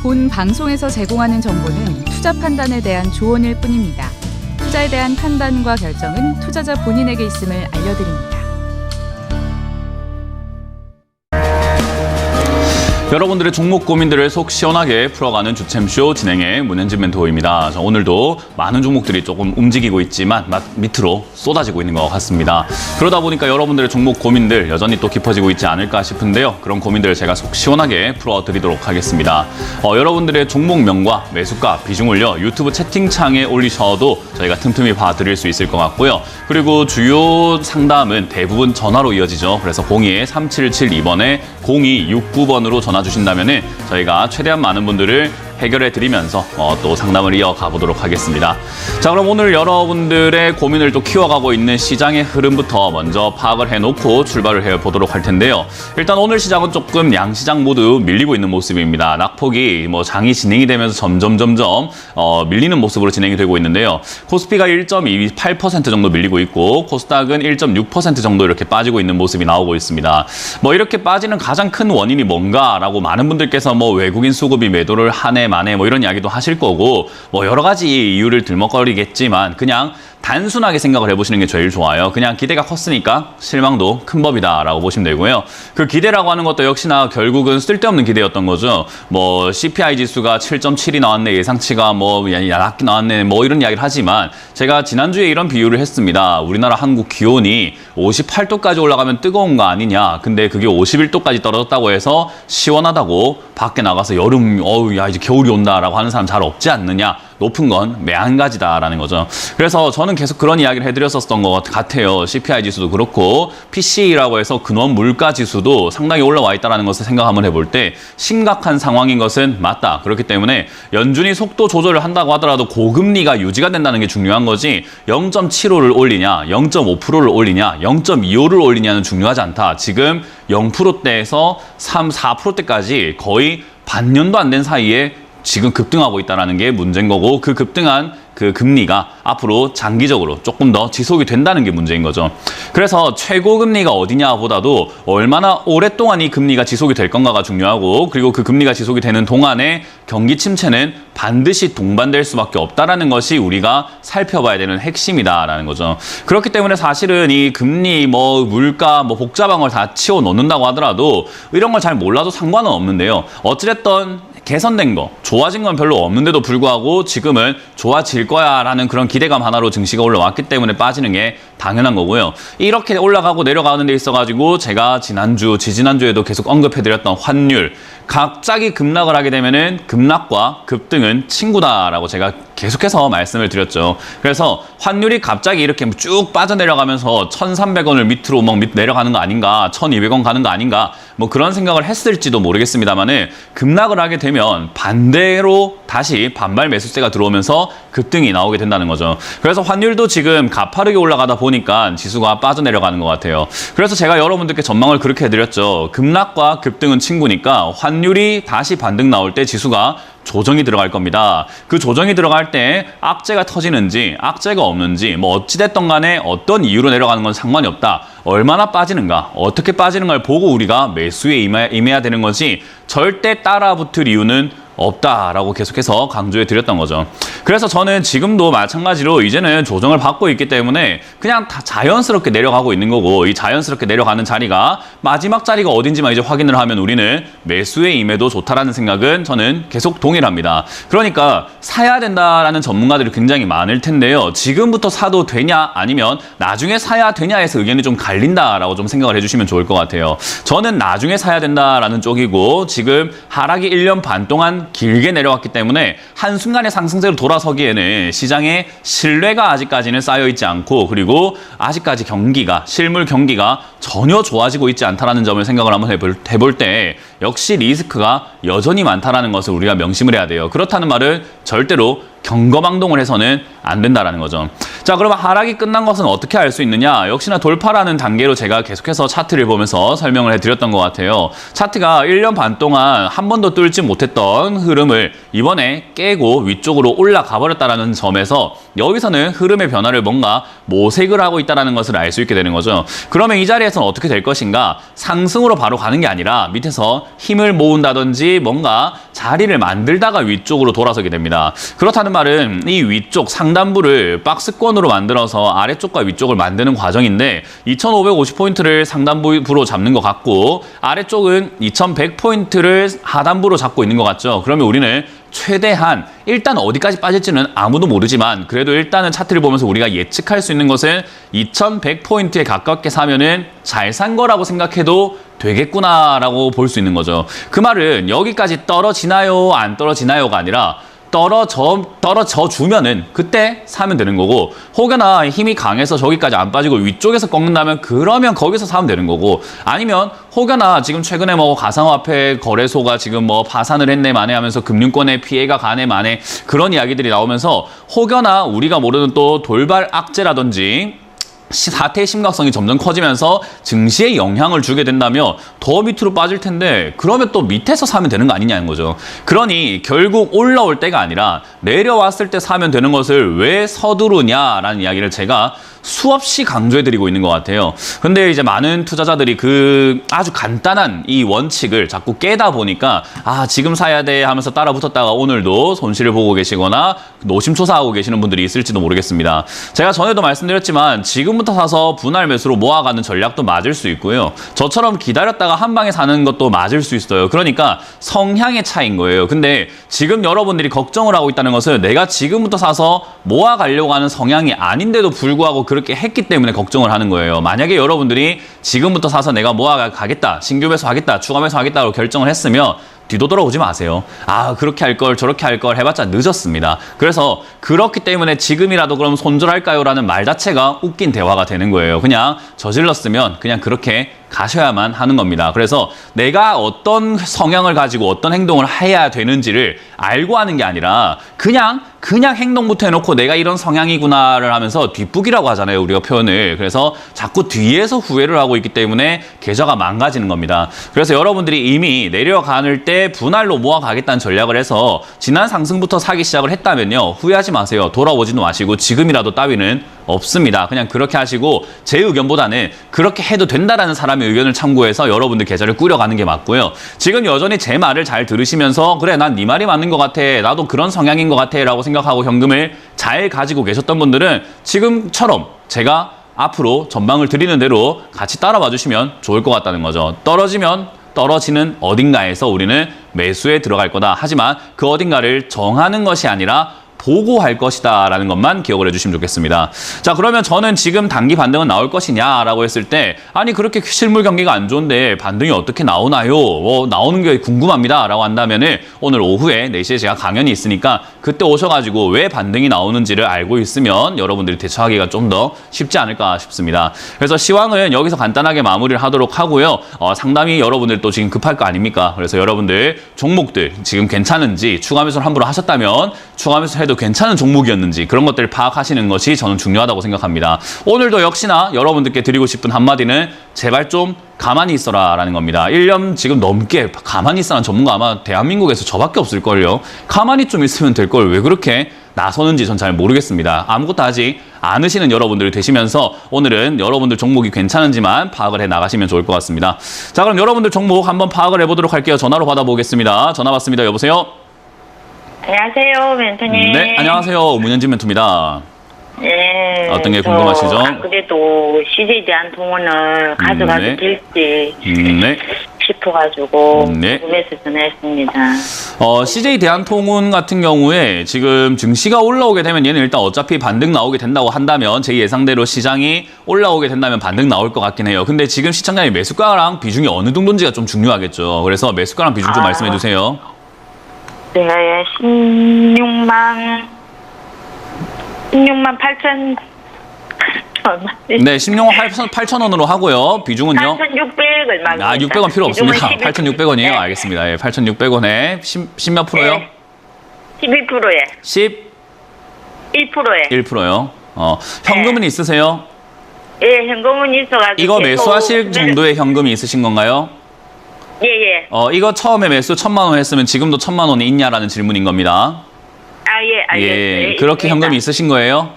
본 방송에서 제공하는 정보는 투자 판단에 대한 조언일 뿐입니다. 투자에 대한 판단과 결정은 투자자 본인에게 있음을 알려드립니다. 여러분들의 종목 고민들을 속 시원하게 풀어가는 주챔쇼 진행의 문현진 멘토입니다. 오늘도 많은 종목들이 조금 움직이고 있지만 밑으로 쏟아지고 있는 것 같습니다. 그러다 보니까 여러분들의 종목 고민들 여전히 또 깊어지고 있지 않을까 싶은데요. 그런 고민들을 제가 속 시원하게 풀어드리도록 하겠습니다. 여러분들의 종목명과 매수가 비중을요 유튜브 채팅창에 올리셔도 저희가 틈틈이 봐드릴 수 있을 것 같고요. 그리고 주요 상담은 대부분 전화로 이어지죠. 그래서 02-3772번에 0269번으로 전화 주신다면 저희가 최대한 많은 분들을 해결해 드리면서 또 상담을 이어가 보도록 하겠습니다. 자, 그럼 오늘 여러분들의 고민을 또 키워가고 있는 시장의 흐름부터 먼저 파악을 해놓고 출발을 해보도록 할 텐데요. 일단 오늘 시장은 조금 양시장 모두 밀리고 있는 모습입니다. 낙폭이 장이 진행이 되면서 점점 밀리는 모습으로 진행이 되고 있는데요. 코스피가 1.28% 정도 밀리고 있고 코스닥은 1.6% 정도 이렇게 빠지고 있는 모습이 나오고 있습니다. 이렇게 빠지는 가장 큰 원인이 뭔가라고 많은 분들께서 외국인 수급이 매도를 하네 만에 이런 이야기도 하실 거고 여러 가지 이유를 들먹거리겠지만 그냥 단순하게 생각을 해보시는 게 제일 좋아요. 그냥 기대가 컸으니까 실망도 큰 법이다라고 보시면 되고요. 그 기대라고 하는 것도 역시나 결국은 쓸데없는 기대였던 거죠. CPI 지수가 7.7이 나왔네, 예상치가 낮게 나왔네, 이런 이야기를 하지만 제가 지난주에 이런 비유를 했습니다. 우리나라 한국 기온이 58도까지 올라가면 뜨거운 거 아니냐. 근데 그게 51도까지 떨어졌다고 해서 시원하다고 밖에 나가서 여름, 이제 겨울이 온다라고 하는 사람 잘 없지 않느냐. 높은 건 매한가지다라는 거죠. 그래서 저는 계속 그런 이야기를 해드렸었던 것 같아요. CPI 지수도 그렇고 PCE라고 해서 근원 물가 지수도 상당히 올라와 있다는 것을 생각 한번 해볼 때 심각한 상황인 것은 맞다. 그렇기 때문에 연준이 속도 조절을 한다고 하더라도 고금리가 유지가 된다는 게 중요한 거지 0.75를 올리냐, 0.5%를 올리냐, 0.25를 올리냐는 중요하지 않다. 지금 0%대에서 3, 4%대까지 거의 반년도 안 된 사이에 지금 급등하고 있다는 게 문제인 거고 그 급등한 그 금리가 앞으로 장기적으로 조금 더 지속이 된다는 게 문제인 거죠. 그래서 최고 금리가 어디냐 보다도 얼마나 오랫동안 이 금리가 지속이 될 건가가 중요하고 그리고 그 금리가 지속이 되는 동안에 경기 침체는 반드시 동반될 수밖에 없다라는 것이 우리가 살펴봐야 되는 핵심이다라는 거죠. 그렇기 때문에 사실은 이 금리, 물가, 복잡한 걸 다 치워 놓는다고 하더라도 이런 걸 잘 몰라도 상관은 없는데요. 어찌됐든 개선된 거, 좋아진 건 별로 없는데도 불구하고 지금은 좋아질 거야 라는 그런 기대감 하나로 증시가 올라왔기 때문에 빠지는 게 당연한 거고요. 이렇게 올라가고 내려가는 데 있어가지고 제가 지지난주에도 계속 언급해드렸던 환율, 갑자기 급락을 하게 되면은 급락과 급등은 친구다라고 제가 계속해서 말씀을 드렸죠. 그래서 환율이 갑자기 이렇게 쭉 빠져내려가면서 1,300원을 밑으로 내려가는 거 아닌가, 1,200원 가는 거 아닌가, 그런 생각을 했을지도 모르겠습니다만은 급락을 하게 되면 반대로 다시 반발 매수세가 들어오면서 급등이 나오게 된다는 거죠. 그래서 환율도 지금 가파르게 올라가다 보니까 지수가 빠져내려가는 것 같아요. 그래서 제가 여러분들께 전망을 그렇게 해드렸죠. 급락과 급등은 친구니까 환율이 다시 반등 나올 때 지수가 조정이 들어갈 겁니다. 그 조정이 들어갈 때 악재가 터지는지 악재가 없는지 어찌됐든 간에 어떤 이유로 내려가는 건 상관이 없다. 얼마나 빠지는가, 어떻게 빠지는가를 보고 우리가 매수에 임해야 되는 거지 절대 따라붙을 이유는 없다라고 계속해서 강조해 드렸던 거죠. 그래서 저는 지금도 마찬가지로 이제는 조정을 받고 있기 때문에 그냥 다 자연스럽게 내려가고 있는 거고 이 자연스럽게 내려가는 자리가 마지막 자리가 어딘지만 이제 확인을 하면 우리는 매수에 임해도 좋다라는 생각은 저는 계속 동일합니다. 그러니까 사야 된다라는 전문가들이 굉장히 많을 텐데요. 지금부터 사도 되냐 아니면 나중에 사야 되냐에서 의견이 좀 갈린다라고 좀 생각을 해주시면 좋을 것 같아요. 저는 나중에 사야 된다라는 쪽이고 지금 하락이 1년 반 동안 길게 내려왔기 때문에 한순간에 상승세로 돌아서기에는 시장에 신뢰가 아직까지는 쌓여있지 않고 그리고 아직까지 실물 경기가 전혀 좋아지고 있지 않다는 점을 생각을 한번 해볼 때 역시 리스크가 여전히 많다는 것을 우리가 명심을 해야 돼요. 그렇다는 말은 절대로 경거망동을 해서는 안 된다라는 거죠. 자, 그러면 하락이 끝난 것은 어떻게 알 수 있느냐? 역시나 돌파라는 단계로 제가 계속해서 차트를 보면서 설명을 해드렸던 것 같아요. 차트가 1년 반 동안 한 번도 뚫지 못했던 흐름을 이번에 깨고 위쪽으로 올라가 버렸다는 점에서 여기서는 흐름의 변화를 뭔가 모색을 하고 있다는 것을 알 수 있게 되는 거죠. 그러면 이 자리에서는 어떻게 될 것인가? 상승으로 바로 가는 게 아니라 밑에서 힘을 모은다든지 뭔가 자리를 만들다가 위쪽으로 돌아서게 됩니다. 그렇다는 말은 이 위쪽 상단부를 박스권으로 만들어서 아래쪽과 위쪽을 만드는 과정인데 2550포인트를 상단부로 잡는 것 같고 아래쪽은 2100포인트를 하단부로 잡고 있는 것 같죠. 그러면 우리는 최대한 일단 어디까지 빠질지는 아무도 모르지만 그래도 일단은 차트를 보면서 우리가 예측할 수 있는 것은 2100포인트에 가깝게 사면은 잘 산 거라고 생각해도 되겠구나라고 볼 수 있는 거죠. 그 말은 여기까지 떨어지나요? 안 떨어지나요가 아니라 떨어져 주면은 그때 사면 되는 거고 혹여나 힘이 강해서 저기까지 안 빠지고 위쪽에서 꺾는다면 그러면 거기서 사면 되는 거고 아니면 혹여나 지금 최근에 뭐 가상화폐 거래소가 지금 뭐 파산을 했네 마네 하면서 금융권에 피해가 가네 마네 그런 이야기들이 나오면서 혹여나 우리가 모르는 또 돌발 악재라든지 사태의 심각성이 점점 커지면서 증시에 영향을 주게 된다면 더 밑으로 빠질 텐데 그러면 또 밑에서 사면 되는 거 아니냐는 거죠. 그러니 결국 올라올 때가 아니라 내려왔을 때 사면 되는 것을 왜 서두르냐라는 이야기를 제가 수없이 강조해드리고 있는 것 같아요. 근데 이제 많은 투자자들이 그 아주 간단한 이 원칙을 자꾸 깨다 보니까 아 지금 사야 돼 하면서 따라 붙었다가 오늘도 손실을 보고 계시거나 노심초사하고 계시는 분들이 있을지도 모르겠습니다. 제가 전에도 말씀드렸지만 지금부터 사서 분할 매수로 모아가는 전략도 맞을 수 있고요. 저처럼 기다렸다가 한 방에 사는 것도 맞을 수 있어요. 그러니까 성향의 차이인 거예요. 근데 지금 여러분들이 걱정을 하고 있다는 것은 내가 지금부터 사서 모아가려고 하는 성향이 아닌데도 불구하고 그렇게 했기 때문에 걱정을 하는 거예요. 만약에 여러분들이 지금부터 사서 내가 모아가겠다, 신규 매수하겠다, 추가 매수하겠다고 결정을 했으면 뒤도 돌아오지 마세요. 아 그렇게 할 걸 저렇게 할 걸 해봤자 늦었습니다. 그래서 그렇기 때문에 지금이라도 그럼 손절할까요? 라는 말 자체가 웃긴 대화가 되는 거예요. 그냥 저질렀으면 그냥 그렇게 가셔야만 하는 겁니다. 그래서 내가 어떤 성향을 가지고 어떤 행동을 해야 되는지를 알고 하는 게 아니라 그냥 행동부터 해놓고 내가 이런 성향이구나를 하면서 뒷북이라고 하잖아요. 우리가 표현을. 그래서 자꾸 뒤에서 후회를 하고 있기 때문에 계좌가 망가지는 겁니다. 그래서 여러분들이 이미 내려가는 때 분할로 모아가겠다는 전략을 해서 지난 상승부터 사기 시작을 했다면요. 후회하지 마세요. 돌아오지도 마시고 지금이라도 따위는 없습니다. 그냥 그렇게 하시고 제 의견보다는 그렇게 해도 된다라는 사람의 의견을 참고해서 여러분들 계좌를 꾸려가는 게 맞고요. 지금 여전히 제 말을 잘 들으시면서 그래 난 네 말이 맞는 것 같아. 나도 그런 성향인 것 같아 라고 생각하고 현금을 잘 가지고 계셨던 분들은 지금처럼 제가 앞으로 전망을 드리는 대로 같이 따라와 주시면 좋을 것 같다는 거죠. 떨어지면 떨어지는 어딘가에서 우리는 매수에 들어갈 거다. 하지만 그 어딘가를 정하는 것이 아니라 보고할 것이다 라는 것만 기억을 해주시면 좋겠습니다. 자 그러면 저는 지금 단기 반등은 나올 것이냐 라고 했을 때 아니 그렇게 실물 경기가 안 좋은데 반등이 어떻게 나오나요? 나오는 게 궁금합니다 라고 한다면은 오늘 오후에 4시에 제가 강연이 있으니까 그때 오셔가지고 왜 반등이 나오는지를 알고 있으면 여러분들이 대처하기가 좀 더 쉽지 않을까 싶습니다. 그래서 시황은 여기서 간단하게 마무리를 하도록 하고요. 상당히 여러분들 또 지금 급할 거 아닙니까? 그래서 여러분들 종목들 지금 괜찮은지 추가 매수를 함부로 하셨다면 추가 매수 해도 괜찮은 종목이었는지 그런 것들을 파악하시는 것이 저는 중요하다고 생각합니다. 오늘도 역시나 여러분들께 드리고 싶은 한마디는 제발 좀 가만히 있어라 라는 겁니다. 1년 지금 넘게 가만히 있어라는 전문가 아마 대한민국에서 저밖에 없을걸요. 가만히 좀 있으면 될 걸 왜 그렇게 나서는지 전 잘 모르겠습니다. 아무것도 하지 않으시는 여러분들이 되시면서 오늘은 여러분들 종목이 괜찮은지만 파악을 해 나가시면 좋을 것 같습니다. 자 그럼 여러분들 종목 한번 파악을 해보도록 할게요. 전화로 받아보겠습니다. 전화 받습니다. 여보세요? 안녕하세요, 멘토님. 네, 안녕하세요. 문현진 멘토입니다. 네. 어떤 게 궁금하시죠? 안 그래도 CJ에 대한 동원을 가져가도 네. 될지 네. 싶어가지고 네. 궁금해서 전화했습니다. CJ 대한통운 같은 경우에 지금 증시가 올라오게 되면 얘는 일단 어차피 반등 나오게 된다고 한다면 제 예상대로 시장이 올라오게 된다면 반등 나올 것 같긴 해요. 근데 지금 시청자님 매수가랑 비중이 어느 정도인지가 좀 중요하겠죠. 그래서 매수가랑 비중 좀 말씀해 주세요. 네, 16만 8천 얼마? 네, 16만 8,000원으로 하고요. 비중은요? 8,600을 막. 아, 600원 필요 없습니다. 11. 8,600원이에요. 네. 알겠습니다. 예, 8,600원에 10몇 프로요? 네. 12%에. 10 1%에. 1%요. 현금은 있으세요? 예, 현금은 있어가지고. 이거 매수하실 계속- 정도의 현금이 있으신 건가요? 예, 예. 이거 처음에 매수 1,000만 원 했으면 지금도 1,000만 원이 있냐라는 질문인 겁니다. 아, 예, 알겠어요. 예, 예, 그렇게 있습니다. 현금이 있으신 거예요?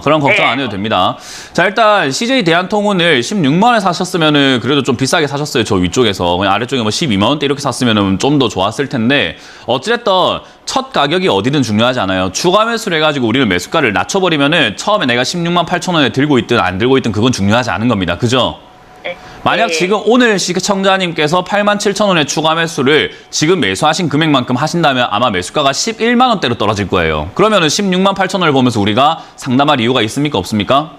그럼 걱정 네. 안 해도 됩니다. 자, 일단 CJ 대한통운을 16만 원에 사셨으면은 그래도 좀 비싸게 사셨어요. 저 위쪽에서. 그냥 아래쪽에 뭐 12만 원대 이렇게 샀으면은 좀 더 좋았을 텐데 어찌됐든 첫 가격이 어디든 중요하지 않아요. 추가 매수를 해가지고 우리는 매수가를 낮춰버리면은 처음에 내가 16만 8천 원에 들고 있든 안 들고 있든 그건 중요하지 않은 겁니다. 그죠? 예. 만약 예. 지금 오늘 시청자님께서 8만 7천 원의 추가 매수를 지금 매수하신 금액만큼 하신다면 아마 매수가가 11만 원대로 떨어질 거예요. 그러면은 16만 8천 원을 보면서 우리가 상담할 이유가 있습니까? 없습니까?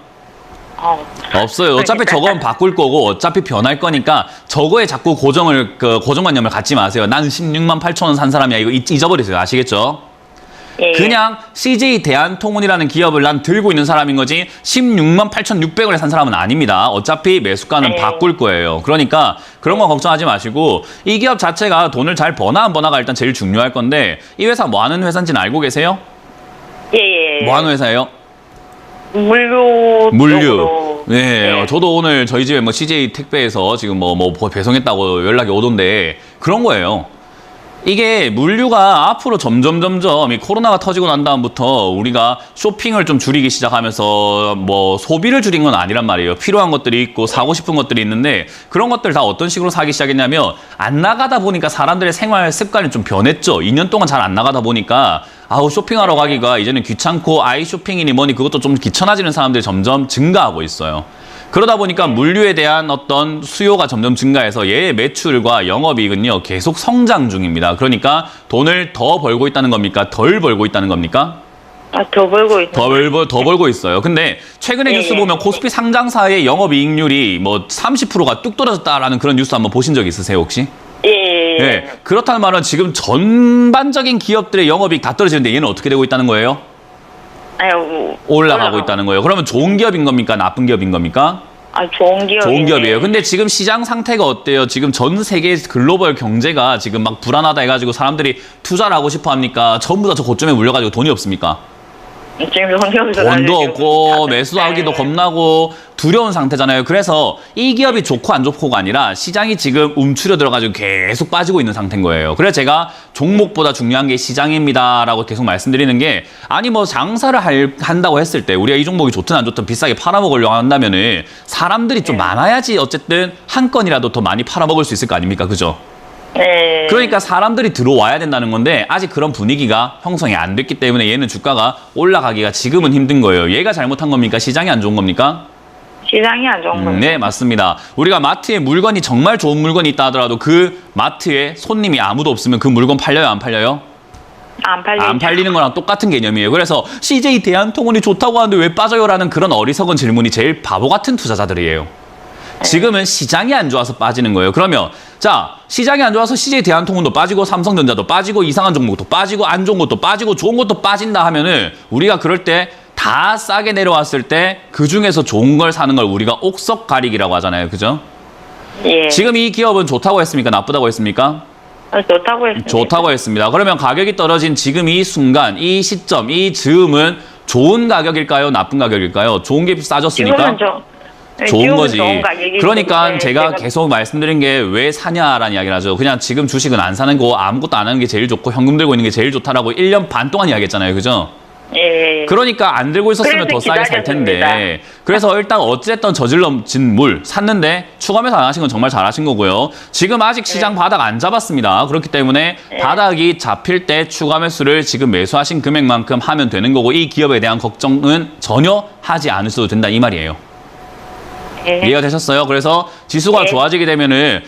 없어요. 어차피 저건 바꿀 거고 어차피 변할 거니까 저거에 자꾸 고정관념을 갖지 마세요. 난 16만 8천 원 산 사람이야. 이거 잊어버리세요. 아시겠죠? 예. 그냥 CJ 대한통운이라는 기업을 난 들고 있는 사람인 거지 16만 8,600원에 산 사람은 아닙니다. 어차피 매수가는 네. 바꿀 거예요. 그러니까 그런 거 걱정하지 마시고 이 기업 자체가 돈을 잘 버나 안 버나가 일단 제일 중요할 건데 이 회사 뭐 하는 회사인지는 알고 계세요? 예, 예. 뭐 하는 회사예요? 물류. 물류. 쪽으로. 네, 네. 저도 오늘 저희 집에 뭐 CJ 택배에서 지금 뭐 배송했다고 연락이 오던데 그런 거예요. 이게 물류가 앞으로 점점 이 코로나가 터지고 난 다음부터 우리가 쇼핑을 좀 줄이기 시작하면서 뭐 소비를 줄인 건 아니란 말이에요. 필요한 것들이 있고 사고 싶은 것들이 있는데 그런 것들 다 어떤 식으로 사기 시작했냐면 안 나가다 보니까 사람들의 생활 습관이 좀 변했죠. 2년 동안 잘 안 나가다 보니까 쇼핑하러 가기가 이제는 귀찮고 아이 쇼핑이니 뭐니 그것도 좀 귀찮아지는 사람들이 점점 증가하고 있어요. 그러다 보니까 물류에 대한 어떤 수요가 점점 증가해서 얘의 매출과 영업이익은요 계속 성장 중입니다. 그러니까 돈을 더 벌고 있다는 겁니까? 덜 벌고 있다는 겁니까? 더 벌고 있어요. 더 벌고 있어요. 근데 최근에 예, 뉴스 예. 보면 코스피 상장사의 영업이익률이 뭐 30%가 뚝 떨어졌다라는 그런 뉴스 한번 보신 적 있으세요 혹시? 예. 네. 그렇다는 말은 지금 전반적인 기업들의 영업이익 다 떨어지는데 얘는 어떻게 되고 있다는 거예요? 아유, 올라가고 있다는 거예요. 그러면 좋은 기업인 겁니까? 나쁜 기업인 겁니까? 좋은 기업. 좋은 기업이에요. 근데 지금 시장 상태가 어때요? 지금 전 세계 글로벌 경제가 지금 막 불안하다 해가지고 사람들이 투자를 하고 싶어 합니까? 전부 다 저 고점에 물려가지고 돈이 없습니까? 지금 돈도 없고 매수도 하기도 겁나고 두려운 상태잖아요. 그래서 이 기업이 좋고 안 좋고가 아니라 시장이 지금 움츠려 들어가지고 계속 빠지고 있는 상태인 거예요. 그래서 제가 종목보다 중요한 게 시장입니다라고 계속 말씀드리는 게 아니 뭐 장사를 한다고 했을 때 우리가 이 종목이 좋든 안 좋든 비싸게 팔아먹으려고 한다면은 사람들이 좀 많아야지 어쨌든 한 건이라도 더 많이 팔아먹을 수 있을 거 아닙니까? 그죠? 네. 그러니까 사람들이 들어와야 된다는 건데 아직 그런 분위기가 형성이 안 됐기 때문에 얘는 주가가 올라가기가 지금은 힘든 거예요. 얘가 잘못한 겁니까? 시장이 안 좋은 겁니까? 시장이 안 좋은 거예요. 네, 맞습니다. 우리가 마트에 물건이 정말 좋은 물건이 있다 하더라도 그 마트에 손님이 아무도 없으면 그 물건 팔려요, 안 팔려요? 안 팔리죠. 안 팔리는 거랑 똑같은 개념이에요. 그래서 CJ 대한통운이 좋다고 하는데 왜 빠져요라는 그런 어리석은 질문이 제일 바보 같은 투자자들이에요. 지금은 시장이 안 좋아서 빠지는 거예요. 그러면 자, 시장이 안 좋아서 CJ 대한통운도 빠지고 삼성전자도 빠지고 이상한 종목도 빠지고 안 좋은 것도 빠지고 좋은 것도 빠진다 하면은 우리가 그럴 때 다 싸게 내려왔을 때 그중에서 좋은 걸 사는 걸 우리가 옥석 가리기라고 하잖아요. 그죠? 예. 지금 이 기업은 좋다고 했습니까? 나쁘다고 했습니까? 좋다고 했습니다. 좋다고 했습니다. 그러면 가격이 떨어진 지금 이 순간, 이 시점, 이 즈음은 좋은 가격일까요? 나쁜 가격일까요? 좋은 게 싸졌으니까? 지금은 좋은 지금은 거지. 좋은 가격이기 그러니까 때문에 제가 계속 말씀드린 게 왜 사냐라는 이야기를 하죠. 그냥 지금 주식은 안 사는 거 아무것도 안 하는 게 제일 좋고 현금 들고 있는 게 제일 좋다라고 1년 반 동안 이야기했잖아요. 그죠? 예. 그러니까 안 들고 있었으면 더 그래서 싸게 살 텐데. 기다렸습니다. 그래서 일단 어쨌든 저질러진 물 샀는데 추가 매수 안 하신 건 정말 잘하신 거고요. 지금 아직 시장 바닥 안 잡았습니다. 그렇기 때문에 바닥이 잡힐 때 추가 매수를 지금 매수하신 금액만큼 하면 되는 거고 이 기업에 대한 걱정은 전혀 하지 않으셔도 된다 이 말이에요. 예. 이해가 되셨어요? 그래서 지수가 네. 좋아지게 되면은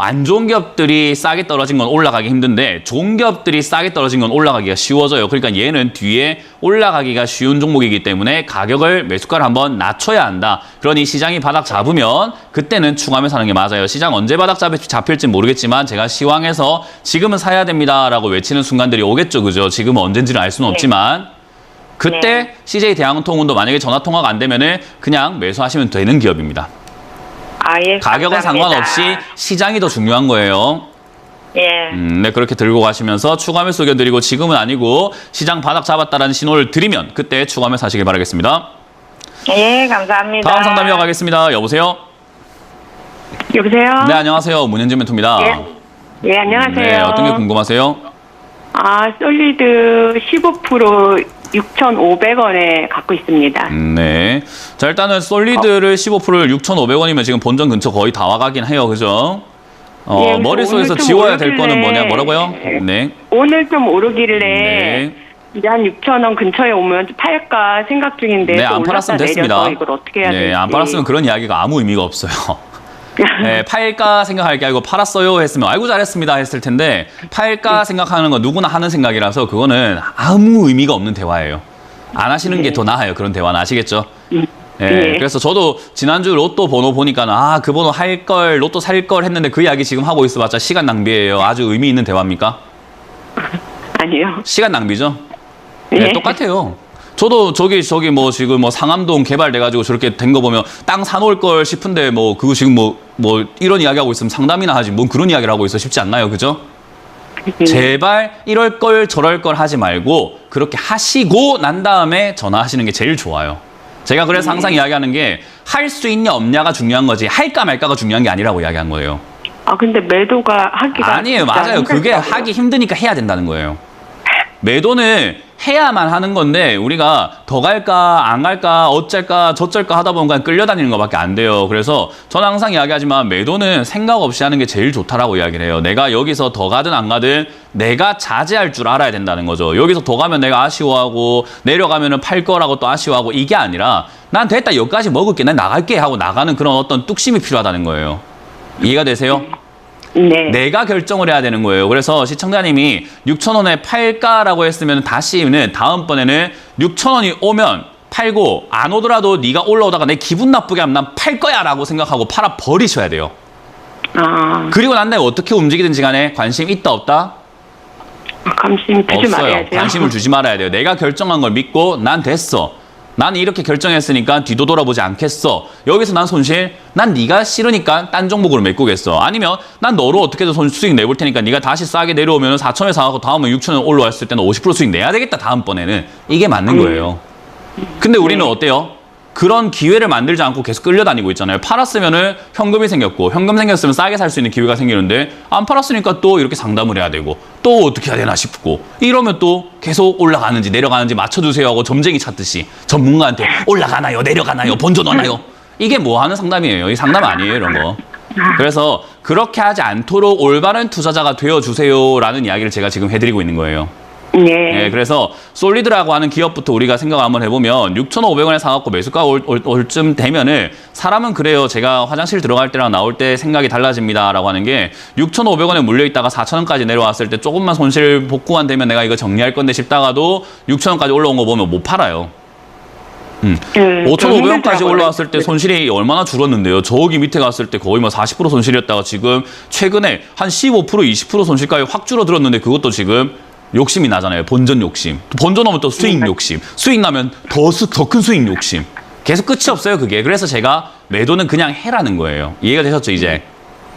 안 좋은 기업들이 싸게 떨어진 건 올라가기 힘든데 좋은 기업들이 싸게 떨어진 건 올라가기가 쉬워져요. 그러니까 얘는 뒤에 올라가기가 쉬운 종목이기 때문에 가격을 매수가를 한번 낮춰야 한다. 그러니 시장이 바닥 잡으면 그때는 추가하면 사는 게 맞아요. 시장 언제 바닥 잡힐지 모르겠지만 제가 시황에서 지금은 사야 됩니다라고 외치는 순간들이 오겠죠. 그죠? 지금은 언젠지는 알 수는 없지만 그때 네. CJ 대한통운도 만약에 전화 통화가 안 되면은 그냥 매수하시면 되는 기업입니다. 예. 가격은 감사합니다. 상관없이 시장이 더 중요한 거예요. 예. 네, 그렇게 들고 가시면서 추가 매수 의견 드리고 지금은 아니고 시장 바닥 잡았다라는 신호를 드리면 그때 추가 매수 하시길 바라겠습니다. 예, 감사합니다. 다음 상담 이어가겠습니다. 여보세요? 여보세요? 네, 안녕하세요. 문현진 멘토입니다. 예, 안녕하세요. 네, 어떤 게 궁금하세요? 솔리드 15% 6,500원에 갖고 있습니다. 네. 자, 일단은 솔리드를 15%를 6,500원이면 지금 본전 근처 거의 다 와가긴 해요. 그죠? 예, 머릿속에서 오늘 좀 지워야 될 거는 오르길래- 뭐냐? 뭐라고요? 네. 오늘 좀 오르길래 네. 이제 한 6,000원 근처에 오면 팔까 생각 중인데 네, 또 안 팔았으면 올랐다 됐습니다. 내려서 이걸 어떻게 해야 될지. 네, 안 팔았으면 그런 이야기가 아무 의미가 없어요. 네, 팔까 생각할 게 아니고 팔았어요 했으면 아이고 잘했습니다 했을 텐데 팔까 생각하는 건 누구나 하는 생각이라서 그거는 아무 의미가 없는 대화예요. 안 하시는 게 더 나아요. 그런 대화는 아시겠죠? 네, 그래서 저도 지난주 로또 번호 보니까 그 번호 할 걸, 로또 살 걸 했는데 그 이야기 지금 하고 있어봤자 시간 낭비예요. 아주 의미 있는 대화입니까? 아니요. 시간 낭비죠? 네, 예. 똑같아요. 저도 저기 뭐 지금 뭐 상암동 개발돼가지고 저렇게 된 거 보면 땅 사놓을 걸 싶은데 뭐 그거 지금 뭐 이런 이야기 하고 있으면 상담이나 하지 뭔 그런 이야기를 하고 있어 싶지 않나요? 그죠? 제발 이럴 걸 저럴 걸 하지 말고 그렇게 하시고 난 다음에 전화하시는 게 제일 좋아요. 제가 그래서 항상 이야기하는 게 할 수 있냐 없냐가 중요한 거지 할까 말까가 중요한 게 아니라고 이야기한 거예요. 근데 매도가 하기가 아니에요. 진짜 맞아요. 그게 힘들더라고요. 하기 힘드니까 해야 된다는 거예요. 매도는 해야만 하는 건데 우리가 더 갈까 안 갈까 어쩔까 저쩔까 하다 보면 그냥 끌려다니는 것밖에 안 돼요. 그래서 저는 항상 이야기하지만 매도는 생각 없이 하는 게 제일 좋다라고 이야기를 해요. 내가 여기서 더 가든 안 가든 내가 자제할 줄 알아야 된다는 거죠. 여기서 더 가면 내가 아쉬워하고 내려가면은 팔 거라고 또 아쉬워하고 이게 아니라 난 됐다 여기까지 먹을게 난 나갈게 하고 나가는 그런 어떤 뚝심이 필요하다는 거예요. 이해가 되세요? 네. 내가 결정을 해야 되는 거예요. 그래서 시청자님이 6,000원에 팔까라고 했으면 다시는 다음번에는 6,000원이 오면 팔고 안 오더라도 네가 올라오다가 내 기분 나쁘게 하면 난 팔 거야 라고 생각하고 팔아 버리셔야 돼요. 그리고 난 다음에 어떻게 움직이든지 간에 관심 있다 없다? 관심 주지 없어요. 말아야죠. 관심을 주지 말아야 돼요. 내가 결정한 걸 믿고 난 됐어. 나는 이렇게 결정했으니까 뒤도 돌아보지 않겠어. 여기서 난 손실, 난 네가 싫으니까 딴 종목으로 메꾸겠어. 아니면 난 너로 어떻게든 수익 내볼 테니까 네가 다시 싸게 내려오면 4,000에 사고 다음에 6,000원 올라왔을 때는 50% 수익 내야 되겠다 다음번에는. 이게 맞는 거예요. 근데 우리는 어때요? 그런 기회를 만들지 않고 계속 끌려다니고 있잖아요. 팔았으면은 현금이 생겼고 현금 생겼으면 싸게 살 수 있는 기회가 생기는데 안 팔았으니까 또 이렇게 상담을 해야 되고 또 어떻게 해야 되나 싶고 이러면 또 계속 올라가는지 내려가는지 맞춰주세요 하고 점쟁이 찾듯이 전문가한테 올라가나요 내려가나요 본전 오나요 이게 뭐 하는 상담이에요. 이 상담 아니에요 이런 거. 그래서 그렇게 하지 않도록 올바른 투자자가 되어주세요라는 이야기를 제가 지금 해드리고 있는 거예요. 네, 그래서 솔리드라고 하는 기업부터 우리가 생각 한번 해보면 6,500원에 사갖고 매수가 올 쯤 되면은 사람은 그래요. 제가 화장실 들어갈 때랑 나올 때 생각이 달라집니다라고 하는 게 6,500원에 물려있다가 4,000원까지 내려왔을 때 조금만 손실 복구만 되면 내가 이거 정리할 건데 싶다가도 6,000원까지 올라온 거 보면 못 팔아요. 5,500원까지 올라왔을 때 손실이 얼마나 줄었는데요. 저기 밑에 갔을 때 거의 뭐 40% 손실이었다가 지금 최근에 한 15% 20% 손실까지 확 줄어들었는데 그것도 지금 욕심이 나잖아요. 본전 욕심. 본전 오면 또 수익 욕심. 수익 나면 더 큰 수익 욕심. 계속 끝이 없어요, 그게. 그래서 제가 매도는 그냥 해라는 거예요. 이해가 되셨죠, 이제?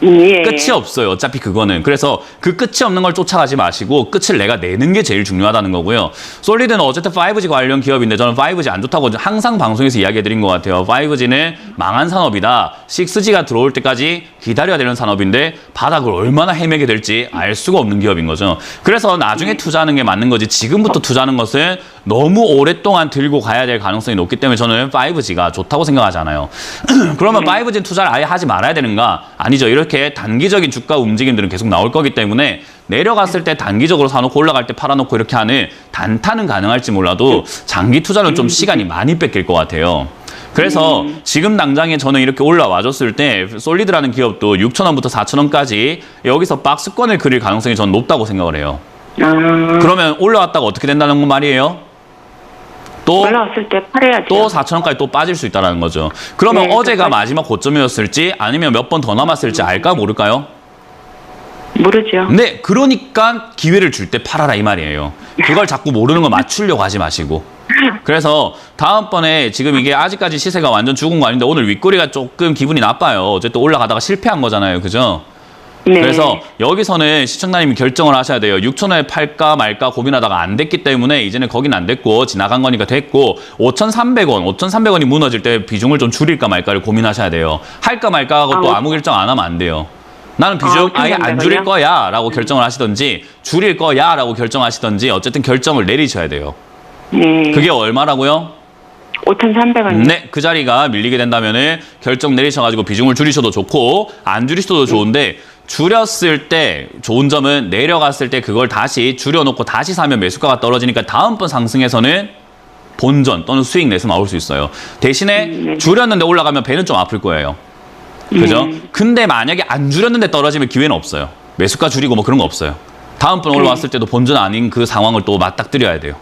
예. 끝이 없어요. 어차피 그거는. 그래서 그 끝이 없는 걸 쫓아가지 마시고 끝을 내가 내는 게 제일 중요하다는 거고요. 솔리드는 어쨌든 5G 관련 기업인데 저는 5G 안 좋다고 항상 방송에서 이야기해드린 것 같아요. 5G는 망한 산업이다. 6G가 들어올 때까지 기다려야 되는 산업인데 바닥을 얼마나 헤매게 될지 알 수가 없는 기업인 거죠. 그래서 나중에 투자하는 게 맞는 거지 지금부터 투자하는 것은 너무 오랫동안 들고 가야 될 가능성이 높기 때문에 저는 5G가 좋다고 생각하잖아요. 그러면 5G 투자를 아예 하지 말아야 되는가? 아니죠. 이렇게 단기적인 주가 움직임들은 계속 나올 거기 때문에 내려갔을 때 단기적으로 사놓고 올라갈 때 팔아놓고 이렇게 하는 단타는 가능할지 몰라도 장기 투자는 좀 시간이 많이 뺏길 것 같아요. 그래서 지금 당장에 저는 이렇게 올라와줬을 때 솔리드라는 기업도 6,000원부터 4,000원까지 여기서 박스권을 그릴 가능성이 저는 높다고 생각을 해요. 그러면 올라왔다가 어떻게 된다는 건 말이에요? 또 올라왔을 때 팔아야죠. 또 4,000원까지 또 빠질 수 있다는 거죠. 그러면 네, 어제가 그까지. 마지막 고점이었을지 아니면 몇 번 더 남았을지 알까 모를까요? 모르죠. 네, 그러니까 기회를 줄 때 팔아라 이 말이에요. 그걸 자꾸 모르는 거 맞추려고 하지 마시고. 그래서 다음번에 지금 이게 아직까지 시세가 완전 죽은 거 아닌데 오늘 윗꼬리가 조금 기분이 나빠요. 어쨌든 올라가다가 실패한 거잖아요. 그죠? 네. 그래서 여기서는 시청자님이 결정을 하셔야 돼요. 6천 원에 팔까 말까 고민하다가 안 됐기 때문에 이제는 거긴 안 됐고 지나간 거니까 됐고 5,300원이 무너질 때 비중을 좀 줄일까 말까를 고민하셔야 돼요. 할까 말까 하고 또 아무 결정 안 하면 안 돼요. 나는 비중 아예 안 줄일 거야 라고 결정을 하시던지 줄일 거야 라고 결정하시던지 어쨌든 결정을 내리셔야 돼요. 그게 얼마라고요? 5,300원이요. 네, 그 자리가 밀리게 된다면은 결정 내리셔가지고 비중을 줄이셔도 좋고 안 줄이셔도 좋은데 줄였을 때 좋은 점은 내려갔을 때 그걸 다시 줄여놓고 다시 사면 매수가가 떨어지니까 다음번 상승에서는 본전 또는 수익 내서 나올 수 있어요. 대신에 줄였는데 올라가면 배는 좀 아플 거예요. 그죠? 근데 만약에 안 줄였는데 떨어지면 기회는 없어요. 매수가 줄이고 뭐 그런 거 없어요. 다음번 올라왔을 때도 본전 아닌 그 상황을 또 맞닥뜨려야 돼요.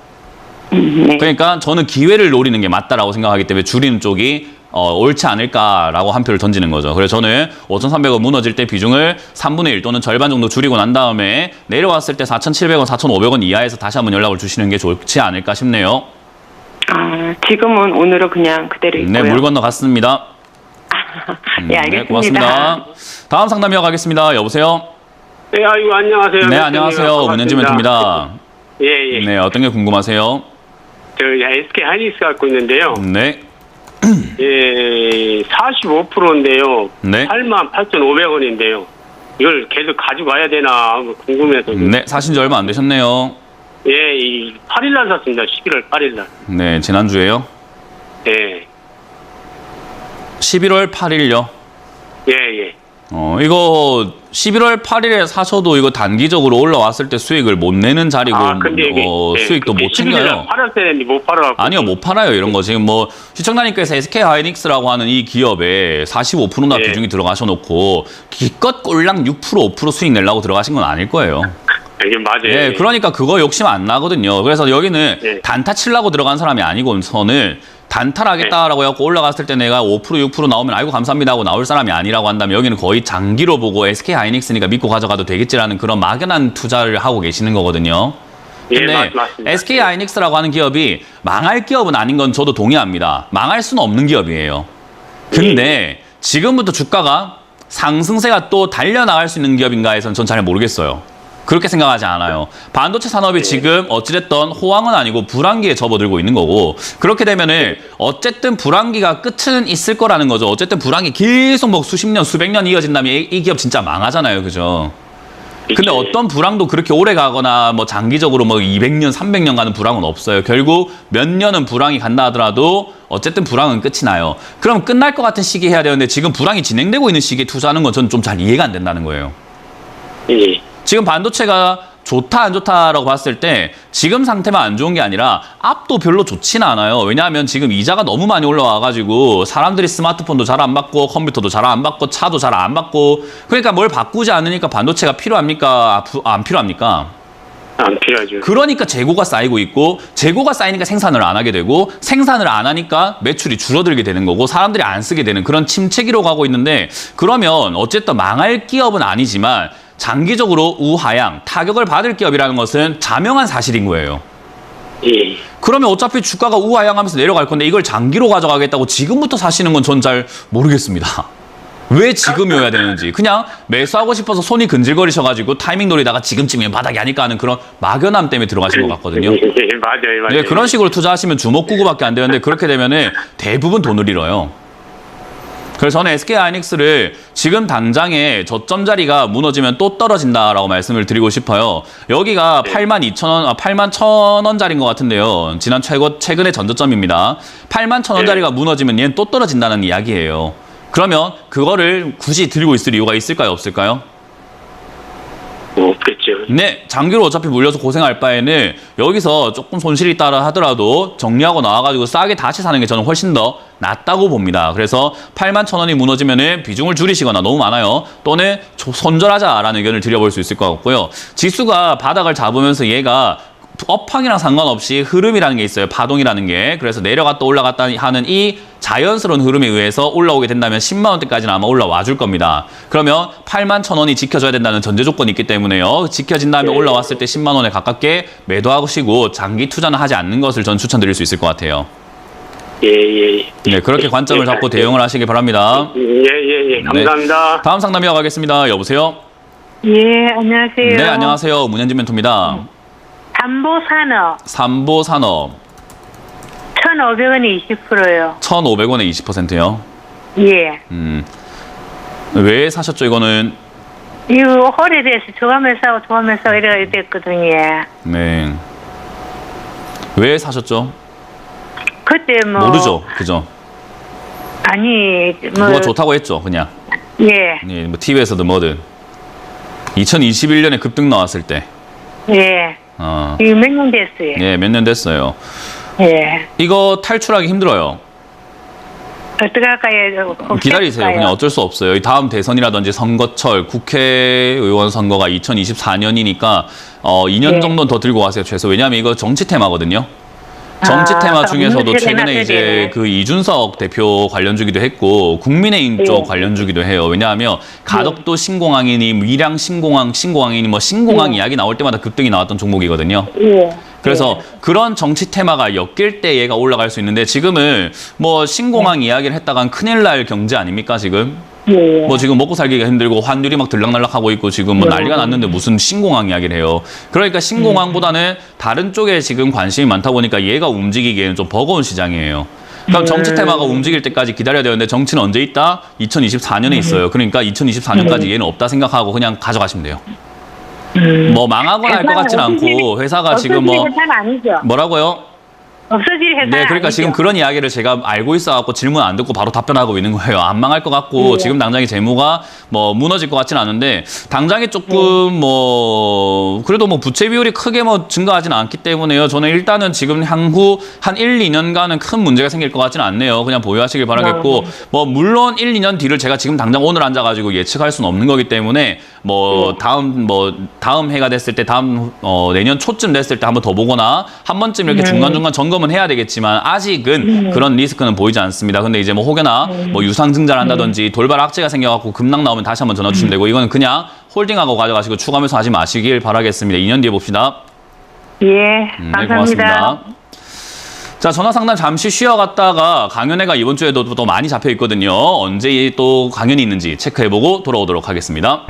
그러니까 저는 기회를 노리는 게 맞다라고 생각하기 때문에 줄이는 쪽이 옳지 않을까라고 한 표를 던지는 거죠. 그래서 저는 5,300원 무너질 때 비중을 3분의 1 또는 절반 정도 줄이고 난 다음에 내려왔을 때 4,700원, 4,500원 이하에서 다시 한번 연락을 주시는 게 좋지 않을까 싶네요. 아, 지금은 오늘은 그냥 그대로 있고요. 네, 물 건너갔습니다. 예, 알겠습니다. 네, 고맙습니다. 다음 상담 이어가겠습니다. 여보세요? 네, 아이고, 안녕하세요. 네, 안녕하세요. 문현지 멘토입니다. 예, 예. 네, 어떤 게 궁금하세요? 저 SK 하이닉스 갖고 있는데요. 네. 예, 45%인데요. 네. 88,500원인데요. 이걸 계속 가지고 가야 되나 궁금해서. 네, 사신 지 얼마 안 되셨네요. 예, 8일 날 샀습니다. 11월 8일 날. 네, 지난주에요. 예. 11월 8일요. 예, 예. 이거 11월 8일에 사셔도 이거 단기적으로 올라왔을 때 수익을 못 내는 자리고 근데 이게 수익도 못 챙겨요. 팔았어야 되는데 못 팔아갖고. 아니요, 못 팔아요. 이런 거 지금 뭐 시청자님께서 SK 하이닉스라고 하는 이 기업에 45%나 예. 비중이 들어가셔놓고 기껏 꼴랑 6% 5% 수익 내려고 들어가신 건 아닐 거예요. 이게 맞아요. 예, 그러니까 그거 욕심 안 나거든요. 그래서 여기는 예. 단타 치려고 들어간 사람이 아니고 선을 단타를 하겠다라고 해갖고 올라갔을 때 내가 5% 6% 나오면 아이고 감사합니다 하고 나올 사람이 아니라고 한다면 여기는 거의 장기로 보고 SK 하이닉스니까 믿고 가져가도 되겠지라는 그런 막연한 투자를 하고 계시는 거거든요. 예, 근데 맞습니다. SK 하이닉스라고 하는 기업이 망할 기업은 아닌 건 저도 동의합니다. 망할 수는 없는 기업이에요. 근데 지금부터 주가가 상승세가 또 달려나갈 수 있는 기업인가 해서는 전 잘 모르겠어요. 그렇게 생각하지 않아요. 반도체 산업이 지금 어찌됐든 호황은 아니고 불황기에 접어들고 있는 거고 그렇게 되면은 어쨌든 불황기가 끝은 있을 거라는 거죠. 어쨌든 불황이 계속 뭐 수십 년, 수백 년 이어진다면 이 기업 진짜 망하잖아요. 그죠? 근데 어떤 불황도 그렇게 오래 가거나 뭐 장기적으로 뭐 200년, 300년 가는 불황은 없어요. 결국 몇 년은 불황이 간다 하더라도 어쨌든 불황은 끝이 나요. 그럼 끝날 것 같은 시기에 해야 되는데 지금 불황이 진행되고 있는 시기에 투자하는 건 저는 좀 잘 이해가 안 된다는 거예요. 예. 지금 반도체가 좋다 안 좋다라고 봤을 때 지금 상태만 안 좋은 게 아니라 앞도 별로 좋지는 않아요. 왜냐하면 지금 이자가 너무 많이 올라와가지고 사람들이 스마트폰도 잘 안 받고 컴퓨터도 잘 안 받고 차도 잘 안 받고 그러니까 뭘 바꾸지 않으니까 반도체가 필요합니까? 안 필요합니까? 안 필요하죠. 그러니까 재고가 쌓이고 있고 재고가 쌓이니까 생산을 안 하게 되고 생산을 안 하니까 매출이 줄어들게 되는 거고 사람들이 안 쓰게 되는 그런 침체기로 가고 있는데 그러면 어쨌든 망할 기업은 아니지만 장기적으로 우하향, 타격을 받을 기업이라는 것은 자명한 사실인 거예요. 예. 그러면 어차피 주가가 우하향하면서 내려갈 건데 이걸 장기로 가져가겠다고 지금부터 사시는 건 전 잘 모르겠습니다. 왜 지금이어야 되는지. 그냥 매수하고 싶어서 손이 근질거리셔가지고 타이밍 노리다가 지금쯤이면 바닥이 아닐까 하는 그런 막연함 때문에 들어가신 것 같거든요. 예, 맞아요. 네, 그런 식으로 투자하시면 주먹구구밖에 안 되는데 그렇게 되면은 대부분 돈을 잃어요. 그래서 저는 SK 하이닉스를 지금 당장에 저점 자리가 무너지면 또 떨어진다라고 말씀을 드리고 싶어요. 여기가 81,000원짜리인 것 같은데요. 최근의 전저점입니다. 81,000원짜리가 무너지면 얘는 또 떨어진다는 이야기예요. 그러면 그거를 굳이 들고 있을 이유가 있을까요? 없을까요? 없겠죠. 네, 장기로 어차피 물려서 고생할 바에는 여기서 조금 손실이 있다 하더라도 정리하고 나와가지고 싸게 다시 사는 게 저는 훨씬 더 낫다고 봅니다. 그래서 81,000원이 무너지면은 비중을 줄이시거나 너무 많아요. 또는 손절하자라는 의견을 드려볼 수 있을 것 같고요. 지수가 바닥을 잡으면서 얘가 업황이랑 상관없이 흐름이라는 게 있어요. 파동이라는 게. 그래서 내려갔다 올라갔다 하는 이 자연스러운 흐름에 의해서 올라오게 된다면 10만 원대까지는 아마 올라와 줄 겁니다. 그러면 81,000원이 지켜져야 된다는 전제 조건이 있기 때문에요. 지켜진 다음에 올라왔을 때 10만 원에 가깝게 매도하시고 장기 투자는 하지 않는 것을 전 추천드릴 수 있을 것 같아요. 예. 네, 그렇게 관점을 잡고 대응을 하시기 바랍니다. 예. 감사합니다. 네. 다음 상담 이어가겠습니다. 여보세요? 예, 안녕하세요. 네, 안녕하세요. 문현진 멘토입니다. 담보산업 삼보산업 1,500원에 20%요. 1,500원에 20%요. 예. 왜 사셨죠, 이거는? 이거 오래돼서 좋아하면서 이래 됐거든요. 네. 왜 사셨죠? 그때 뭐 모르죠. 그죠? 아니 뭐 뭐가 좋다고 했죠, 그냥. 예. 예, 뭐 TV에서도 뭐든. 2021년에 급등 나왔을 때. 예. 이거 몇 년 됐어요. 예, 몇 년 됐어요. 예. 이거 탈출하기 힘들어요. 어떻게 할까요? 기다리세요. 그냥 어쩔 수 없어요. 이 다음 대선이라든지 선거철, 국회의원 선거가 2024년이니까 2년 네. 정도는 더 들고 가세요, 최소. 왜냐하면 이거 정치 테마거든요. 정치 테마 중에서도 최근에 이제 그 이준석 대표 관련주기도 했고 국민의힘 쪽 관련주기도 해요. 왜냐하면 가덕도 신공항이니 밀양 신공항이니 뭐 신공항 이야기 나올 때마다 급등이 나왔던 종목이거든요. 예. 그래서 그런 정치 테마가 엮일 때 얘가 올라갈 수 있는데 지금은 뭐 신공항 이야기를 했다간 큰일 날 경제 아닙니까 지금? 예. 뭐 지금 먹고 살기가 힘들고 환율이 막 들락날락하고 있고 지금 뭐 난리가 났는데 무슨 신공항 이야기를 해요. 그러니까 신공항보다는 다른 쪽에 지금 관심이 많다 보니까 얘가 움직이기에는 좀 버거운 시장이에요. 그럼 정치 테마가 움직일 때까지 기다려야 되는데 정치는 언제 있다? 2024년에 있어요. 그러니까 2024년까지 얘는 없다 생각하고 그냥 가져가시면 돼요. 뭐 망하거나 할 것 같지는 않고 회사가 지금 뭐 회사는 아니죠. 뭐라고요? 없어질 회사. 네, 그러니까 지금 그런 이야기를 제가 알고 있어갖고 질문 안 듣고 바로 답변하고 있는 거예요. 안 망할 것 같고 지금 당장에 재무가 뭐 무너질 것 같지는 않은데 당장에 조금 뭐 그래도 뭐 부채 비율이 크게 뭐 증가하지는 않기 때문에요. 저는 일단은 지금 향후 한 1, 2년간은 큰 문제가 생길 것 같지는 않네요. 그냥 보유하시길 바라겠고 뭐 물론 1, 2년 뒤를 제가 지금 당장 오늘 앉아가지고 예측할 수는 없는 거기 때문에 뭐 다음 해가 됐을 때 내년 초쯤 됐을 때 한번 더 보거나 한 번쯤 이렇게 중간중간 점검은 해야 되겠지만 아직은 그런 리스크는 보이지 않습니다. 근데 이제 뭐 혹여나 뭐 유상증자를 한다든지 돌발 악재가 생겨갖고 급락 나오면 다시 한번 전화 주시면 되고 이거는 그냥 홀딩하고 가져가시고 추가 매수하지 마시길 바라겠습니다. 2년 뒤에 봅시다. 예, 네, 감사합니다. 고맙습니다. 자, 전화 상담 잠시 쉬어갔다가 강연회가 이번 주에도 또 많이 잡혀 있거든요. 언제 또 강연이 있는지 체크해보고 돌아오도록 하겠습니다.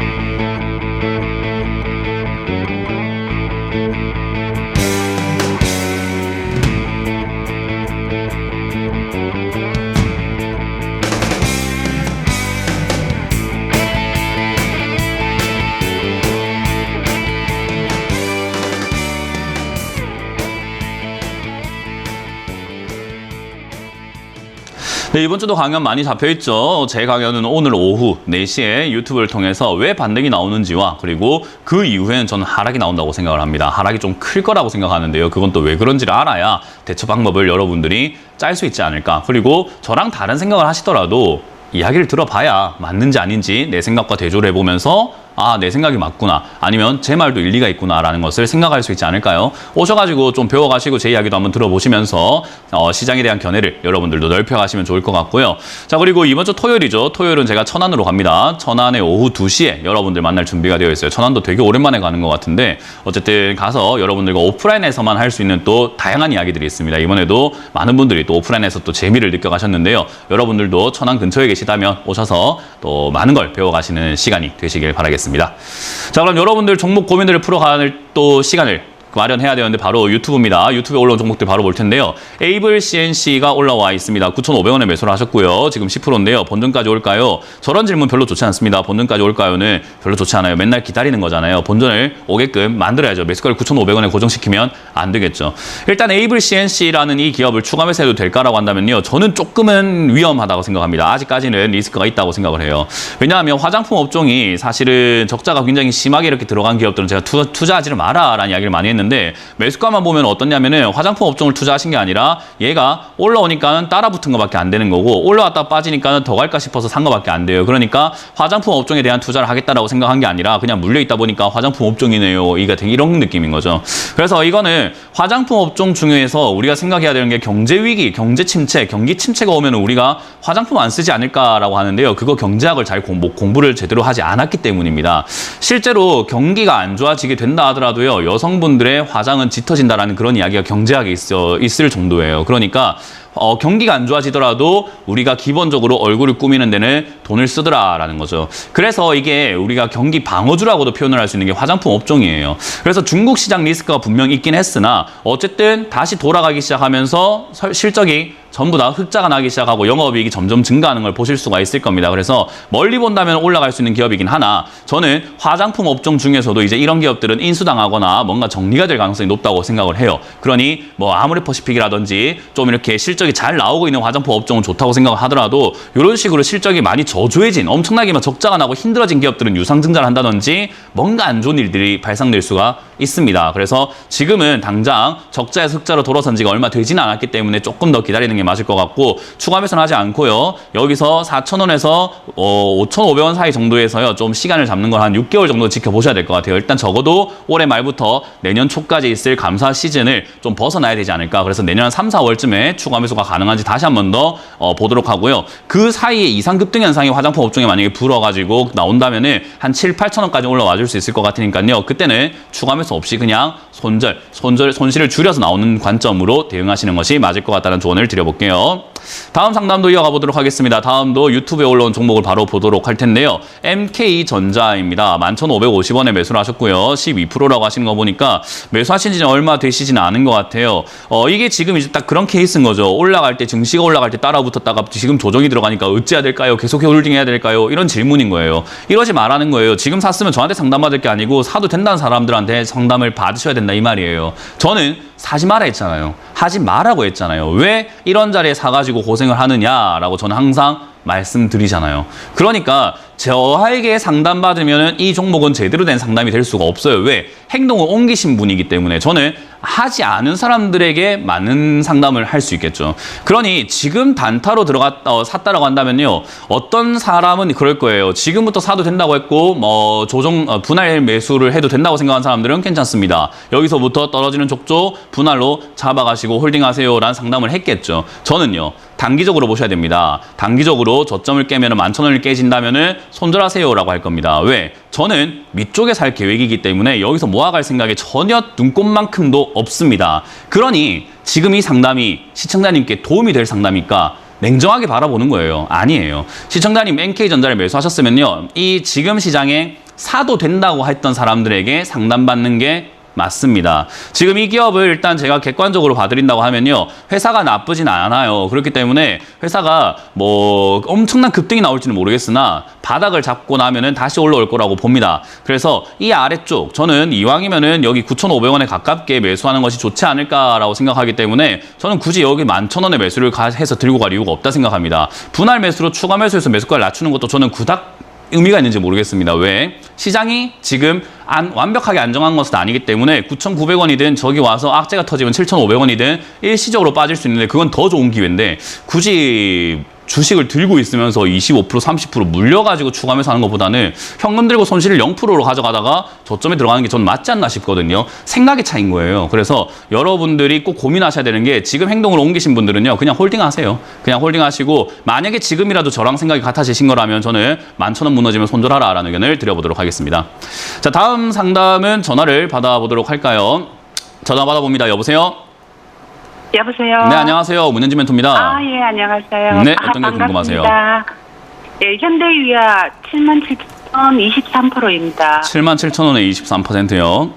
네, 이번 주도 강연 많이 잡혀있죠. 제 강연은 오늘 오후 4시에 유튜브를 통해서 왜 반등이 나오는지와 그리고 그 이후에는 저는 하락이 나온다고 생각을 합니다. 하락이 좀 클 거라고 생각하는데요. 그건 또 왜 그런지를 알아야 대처 방법을 여러분들이 짤 수 있지 않을까. 그리고 저랑 다른 생각을 하시더라도 이야기를 들어봐야 맞는지 아닌지 내 생각과 대조를 해보면서 아, 내 생각이 맞구나. 아니면 제 말도 일리가 있구나라는 것을 생각할 수 있지 않을까요? 오셔가지고 좀 배워가시고 제 이야기도 한번 들어보시면서 시장에 대한 견해를 여러분들도 넓혀가시면 좋을 것 같고요. 자, 그리고 이번 주 토요일이죠. 토요일은 제가 천안으로 갑니다. 천안에 오후 2시에 여러분들 만날 준비가 되어 있어요. 천안도 되게 오랜만에 가는 것 같은데 어쨌든 가서 여러분들과 오프라인에서만 할 수 있는 또 다양한 이야기들이 있습니다. 이번에도 많은 분들이 또 오프라인에서 또 재미를 느껴가셨는데요. 여러분들도 천안 근처에 계시다면 오셔서 또 많은 걸 배워가시는 시간이 되시길 바라겠습니다. 자, 그럼 여러분들 종목 고민들을 풀어가는 또 시간을 마련해야 되는데 바로 유튜브입니다. 유튜브에 올라온 종목들 바로 볼 텐데요. 에이블 CNC가 올라와 있습니다. 9,500원에 매수를 하셨고요. 지금 10%인데요. 본전까지 올까요? 저런 질문 별로 좋지 않습니다. 본전까지 올까요는 별로 좋지 않아요. 맨날 기다리는 거잖아요. 본전을 오게끔 만들어야죠. 매수가를 9,500원에 고정시키면 안 되겠죠. 일단 에이블 CNC라는 이 기업을 추가 매수해도 될까라고 한다면요. 저는 조금은 위험하다고 생각합니다. 아직까지는 리스크가 있다고 생각을 해요. 왜냐하면 화장품 업종이 사실은 적자가 굉장히 심하게 이렇게 들어간 기업들은 제가 투자하지를 마라라는 이야기를 많이 했는데 매수가만 보면 어떻냐면은 화장품 업종을 투자하신 게 아니라 얘가 올라오니까는 따라 붙은 것밖에 안 되는 거고 올라왔다 빠지니까는 더 갈까 싶어서 산 것밖에 안 돼요. 그러니까 화장품 업종에 대한 투자를 하겠다라고 생각한 게 아니라 그냥 물려 있다 보니까 화장품 업종이네요. 이게 되게 이런 느낌인 거죠. 그래서 이거는 화장품 업종 중에서 우리가 생각해야 되는 게 경제 위기, 경제 침체, 경기 침체가 오면 우리가 화장품 안 쓰지 않을까라고 하는데요. 그거 경제학을 잘 공부를 제대로 하지 않았기 때문입니다. 실제로 경기가 안 좋아지게 된다 하더라도요. 여성분들의 화장은 짙어진다라는 그런 이야기가 경제학에 있을 정도예요. 그러니까 경기가 안 좋아지더라도 우리가 기본적으로 얼굴을 꾸미는 데는 돈을 쓰더라라는 거죠. 그래서 이게 우리가 경기 방어주라고도 표현을 할 수 있는 게 화장품 업종이에요. 그래서 중국 시장 리스크가 분명 있긴 했으나 어쨌든 다시 돌아가기 시작하면서 실적이 전부 다 흑자가 나기 시작하고 영업이익이 점점 증가하는 걸 보실 수가 있을 겁니다. 그래서 멀리 본다면 올라갈 수 있는 기업이긴 하나 저는 화장품 업종 중에서도 이제 이런 기업들은 인수당하거나 뭔가 정리가 될 가능성이 높다고 생각을 해요. 그러니 뭐 아모레퍼시픽이라든지 좀 이렇게 실적이 잘 나오고 있는 화장품 업종은 좋다고 생각을 하더라도 이런 식으로 실적이 많이 저조해진 엄청나게 막 적자가 나고 힘들어진 기업들은 유상증자를 한다든지 뭔가 안 좋은 일들이 발생될 수가 있습니다. 그래서 지금은 당장 적자에서 흑자로 돌아선 지가 얼마 되지는 않았기 때문에 조금 더 기다리는 게 맞을 것 같고 추가 매수는 하지 않고요. 여기서 4,000원에서 5,500원 사이 정도에서요. 좀 시간을 잡는 걸 한 6개월 정도 지켜보셔야 될 것 같아요. 일단 적어도 올해 말부터 내년 초까지 있을 감사 시즌을 좀 벗어나야 되지 않을까. 그래서 내년 3, 4월쯤에 추가 매수가 가능한지 다시 한 번 더 보도록 하고요. 그 사이에 이상 급등 현상이 화장품 업종에 만약에 불어가지고 나온다면은 한 7, 8,000원까지 올라와 줄 수 있을 것 같으니까요. 그때는 추가 매수 없이 그냥 손실을 줄여서 나오는 관점으로 대응하시는 것이 맞을 것 같다는 조언을 드려볼게요. 다음 상담도 이어가 보도록 하겠습니다. 다음도 유튜브에 올라온 종목을 바로 보도록 할 텐데요. MK전자입니다. 11,550원에 매수를 하셨고요. 12%라고 하시는 거 보니까 매수하신 지는 얼마 되시지는 않은 것 같아요. 이게 지금 이제 딱 그런 케이스인 거죠. 올라갈 때 증시가 올라갈 때 따라 붙었다가 지금 조정이 들어가니까 어찌해야 될까요? 계속 홀딩해야 될까요? 이런 질문인 거예요. 이러지 말라는 거예요. 지금 샀으면 저한테 상담받을 게 아니고 사도 된다는 사람들한테 상담을 받으셔야 된다 이 말이에요. 저는 사지 마라 했잖아요. 하지 마라고 했잖아요. 왜 이런 자리에 사가지고 고생을 하느냐라고 저는 항상 말씀드리잖아요. 그러니까 저에게 상담받으면 이 종목은 제대로 된 상담이 될 수가 없어요. 왜? 행동을 옮기신 분이기 때문에 저는 하지 않은 사람들에게 많은 상담을 할 수 있겠죠. 그러니 지금 단타로 샀다라고 한다면요. 어떤 사람은 그럴 거예요. 지금부터 사도 된다고 했고 뭐 분할 매수를 해도 된다고 생각하는 사람들은 괜찮습니다. 여기서부터 떨어지는 족족 분할로 잡아가시고 홀딩하세요라는 상담을 했겠죠. 저는요. 단기적으로 보셔야 됩니다. 단기적으로 저점을 깨면 11,000원을 깨진다면은 손절하세요라고 할 겁니다. 왜? 저는 밑쪽에 살 계획이기 때문에 여기서 모아갈 생각에 전혀 눈꼽만큼도 없습니다. 그러니 지금 이 상담이 시청자님께 도움이 될 상담일까? 냉정하게 바라보는 거예요. 아니에요. 시청자님 NK전자를 매수하셨으면요. 이 지금 시장에 사도 된다고 했던 사람들에게 상담받는 게 맞습니다. 지금 이 기업을 일단 제가 객관적으로 봐드린다고 하면요. 회사가 나쁘진 않아요. 그렇기 때문에 회사가 뭐 엄청난 급등이 나올지는 모르겠으나 바닥을 잡고 나면은 다시 올라올 거라고 봅니다. 그래서 이 아래쪽 저는 이왕이면은 여기 9,500원에 가깝게 매수하는 것이 좋지 않을까라고 생각하기 때문에 저는 굳이 여기 11,000원에 매수를 해서 들고 갈 이유가 없다 생각합니다. 분할 매수로 추가 매수해서 매수가를 낮추는 것도 저는 그닥 의미가 있는지 모르겠습니다. 왜? 시장이 지금 완벽하게 안정한 것은 아니기 때문에 9,900원이든 저기 와서 악재가 터지면 7,500원이든 일시적으로 빠질 수 있는데 그건 더 좋은 기회인데 굳이 주식을 들고 있으면서 25%, 30% 물려가지고 추가매수 하는 것보다는 현금 들고 손실을 0%로 가져가다가 저점에 들어가는 게 저는 맞지 않나 싶거든요. 생각의 차이인 거예요. 그래서 여러분들이 꼭 고민하셔야 되는 게 지금 행동을 옮기신 분들은요. 그냥 홀딩하세요. 그냥 홀딩하시고 만약에 지금이라도 저랑 생각이 같아지신 거라면 저는 11,000원 무너지면 손절하라라는 의견을 드려보도록 하겠습니다. 자, 다음 상담은 전화를 받아보도록 할까요? 전화 받아봅니다. 여보세요? 여보세요. 네, 안녕하세요. 문현지 멘토입니다. 예, 안녕하세요. 네, 어떤 게 궁금하세요? 예, 현대위아 77,000원 23%입니다. 77,000원에 23%요.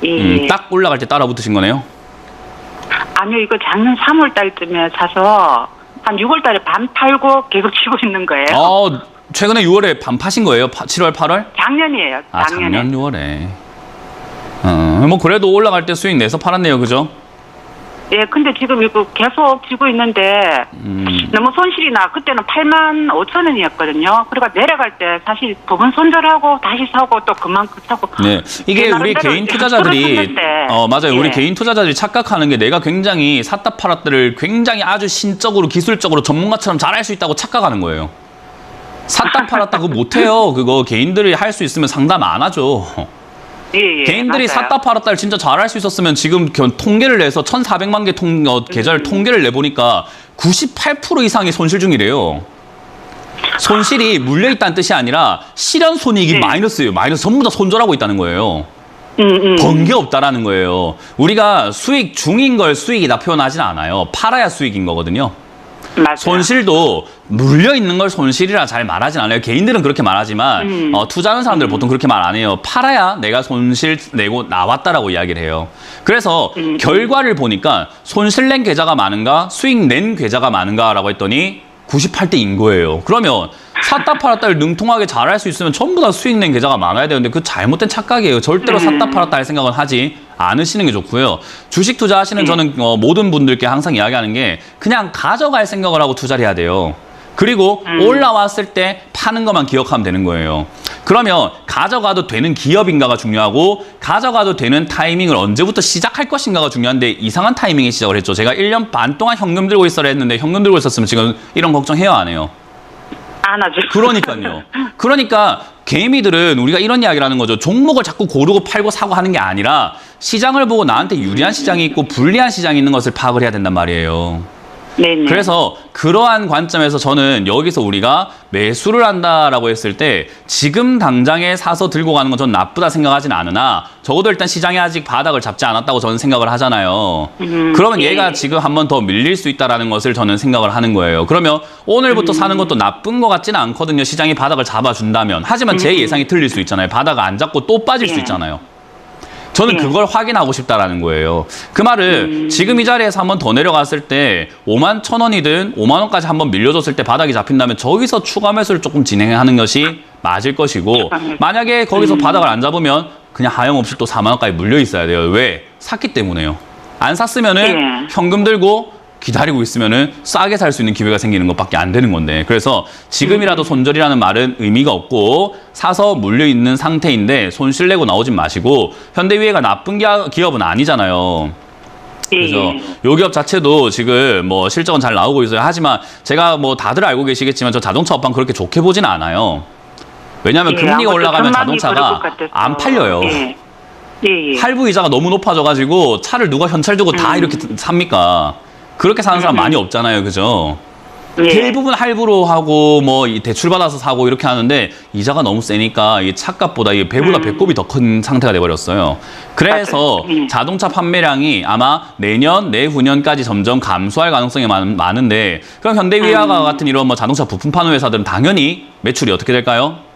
예. 딱 올라갈 때 따라 붙으신 거네요? 아니요, 이거 작년 3월 달쯤에 사서 한 6월 달에 반 팔고 계속 치고 있는 거예요. 최근에 6월에 반 파신 거예요? 7월, 8월? 작년이에요. 작년에. 작년 6월에. 뭐 그래도 올라갈 때 수익 내서 팔았네요. 그죠? 예, 근데 지금 이거 계속 쥐고 있는데 너무 손실이 나. 그때는 85,000원이었거든요. 그러니까 내려갈 때 사실 부분 손절하고 다시 사고 또 그만큼 사고. 네, 이게 우리 개인 투자자들이 맞아요. 예. 우리 개인 투자자들이 착각하는 게 내가 굉장히 샀다 팔았다를 굉장히 아주 신적으로 기술적으로 전문가처럼 잘할 수 있다고 착각하는 거예요. 샀다 팔았다 그거 못해요. 그거 개인들이 할 수 있으면 상담 안 하죠. 예, 개인들이 맞아요. 샀다 팔았다를 진짜 잘할 수 있었으면 지금 통계를 내서 1,400만 개 계좌를 통계를 내보니까 98% 이상이 손실 중이래요. 손실이 물려있다는 뜻이 아니라 실현 손익이 마이너스예요. 마이너스 전부 다 손절하고 있다는 거예요. 번 게 없다라는 거예요. 우리가 수익 중인 걸 수익이다 표현하진 않아요. 팔아야 수익인 거거든요. 맞아요. 손실도 물려 있는 걸 손실이라 잘 말하진 않아요. 개인들은 그렇게 말하지만 투자하는 사람들은 보통 그렇게 말 안 해요. 팔아야 내가 손실 내고 나왔다라고 이야기를 해요. 그래서 결과를 보니까 손실 낸 계좌가 많은가 수익 낸 계좌가 많은가라고 했더니 98대인 거예요. 그러면 샀다 팔았다를 능통하게 잘할 수 있으면 전부 다 수익 낸 계좌가 많아야 되는데 그 잘못된 착각이에요. 절대로 샀다 팔았다 할 생각은 하지 않으시는 게 좋고요. 주식 투자하시는 저는 모든 분들께 항상 이야기하는 게 그냥 가져갈 생각을 하고 투자를 해야 돼요. 그리고 올라왔을 때 파는 것만 기억하면 되는 거예요. 그러면 가져가도 되는 기업인가가 중요하고 가져가도 되는 타이밍을 언제부터 시작할 것인가가 중요한데 이상한 타이밍에 시작을 했죠. 제가 1년 반 동안 현금 들고 있어라 했는데 현금 들고 있었으면 지금 이런 걱정해요, 안 해요? 안 하죠. 그러니까요. 그러니까 개미들은 우리가 이런 이야기를 하는 거죠. 종목을 자꾸 고르고 팔고 사고 하는 게 아니라 시장을 보고 나한테 유리한 시장이 있고 불리한 시장이 있는 것을 파악을 해야 된단 말이에요. 네네. 그래서 그러한 관점에서 저는 여기서 우리가 매수를 한다라고 했을 때 지금 당장에 사서 들고 가는 건 전 나쁘다 생각하진 않으나 적어도 일단 시장이 아직 바닥을 잡지 않았다고 저는 생각을 하잖아요. 그러면 얘가 지금 한 번 더 밀릴 수 있다라는 것을 저는 생각을 하는 거예요. 그러면 오늘부터 사는 것도 나쁜 것 같지는 않거든요. 시장이 바닥을 잡아준다면. 하지만 제 예상이 틀릴 수 있잖아요. 바닥을 안 잡고 또 빠질 수 있잖아요. 저는 그걸 확인하고 싶다라는 거예요. 그 말을 지금 이 자리에서 한 번 더 내려갔을 때 5만 1,000원이든 5만 원까지 한번 밀려줬을 때 바닥이 잡힌다면 저기서 추가 매수를 조금 진행하는 것이 맞을 것이고 만약에 거기서 바닥을 안 잡으면 그냥 하염없이 또 4만 원까지 물려 있어야 돼요. 왜? 샀기 때문에요. 안 샀으면은 현금 들고 기다리고 있으면은 싸게 살 수 있는 기회가 생기는 것밖에 안 되는 건데 그래서 지금이라도 손절이라는 말은 의미가 없고 사서 물려 있는 상태인데 손실 내고 나오진 마시고 현대위해가 나쁜 기업은 아니잖아요. 그래서 요 기업 자체도 지금 뭐 실적은 잘 나오고 있어요. 하지만 제가 뭐 다들 알고 계시겠지만 저 자동차 업황 그렇게 좋게 보지는 않아요. 왜냐하면 금리가 올라가면 자동차가 안 팔려요. 할부 이자가 너무 높아져가지고 차를 누가 현찰 주고 다 이렇게 삽니까? 그렇게 사는 사람 많이 없잖아요. 그죠? 대부분 할부로 하고 뭐 대출 받아서 사고 이렇게 하는데 이자가 너무 세니까 이 차값보다 이 배보다 배꼽이 더 큰 상태가 돼버렸어요. 그래서 자동차 판매량이 아마 내년, 내후년까지 점점 감소할 가능성이 많은데 그럼 현대위아가 같은 이런 뭐 자동차 부품 파는 회사들은 당연히 매출이 어떻게 될까요?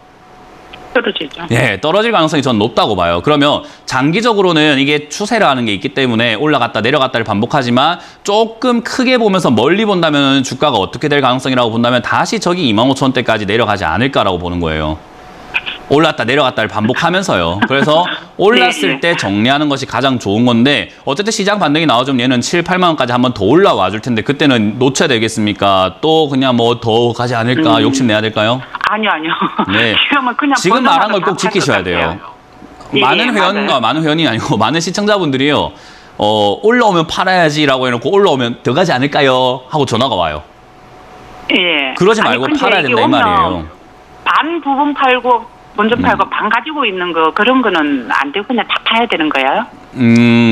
떨어지죠. 예, 떨어질 가능성이 전 높다고 봐요. 그러면 장기적으로는 이게 추세라는 게 있기 때문에 올라갔다 내려갔다를 반복하지만 조금 크게 보면서 멀리 본다면 주가가 어떻게 될 가능성이라고 본다면 다시 저기 25,000원대까지 내려가지 않을까라고 보는 거예요. 올랐다 내려갔다를 반복하면서요. 그래서 올랐을 때 정리하는 것이 가장 좋은 건데 어쨌든 시장 반등이 나와주면 얘는 7, 8만 원까지 한번 더 올라와 줄 텐데 그때는 놓쳐야 되겠습니까? 또 그냥 뭐 더 가지 않을까? 욕심내야 될까요? 아니요. 네. 지금은 그냥 지금 말한 걸 꼭 지키셔야 돼요. 많은 회원과 많은 회원이 아니고 많은 시청자분들이요. 올라오면 팔아야지라고 해놓고 올라오면 더 가지 않을까요? 하고 전화가 와요. 예. 그러지 말고 팔아야 된다 이 말이에요. 반 부분 팔고 먼저 팔고 반 가지고 있는 거 그런 거는 안 되고 그냥 다 파야 되는 거예요?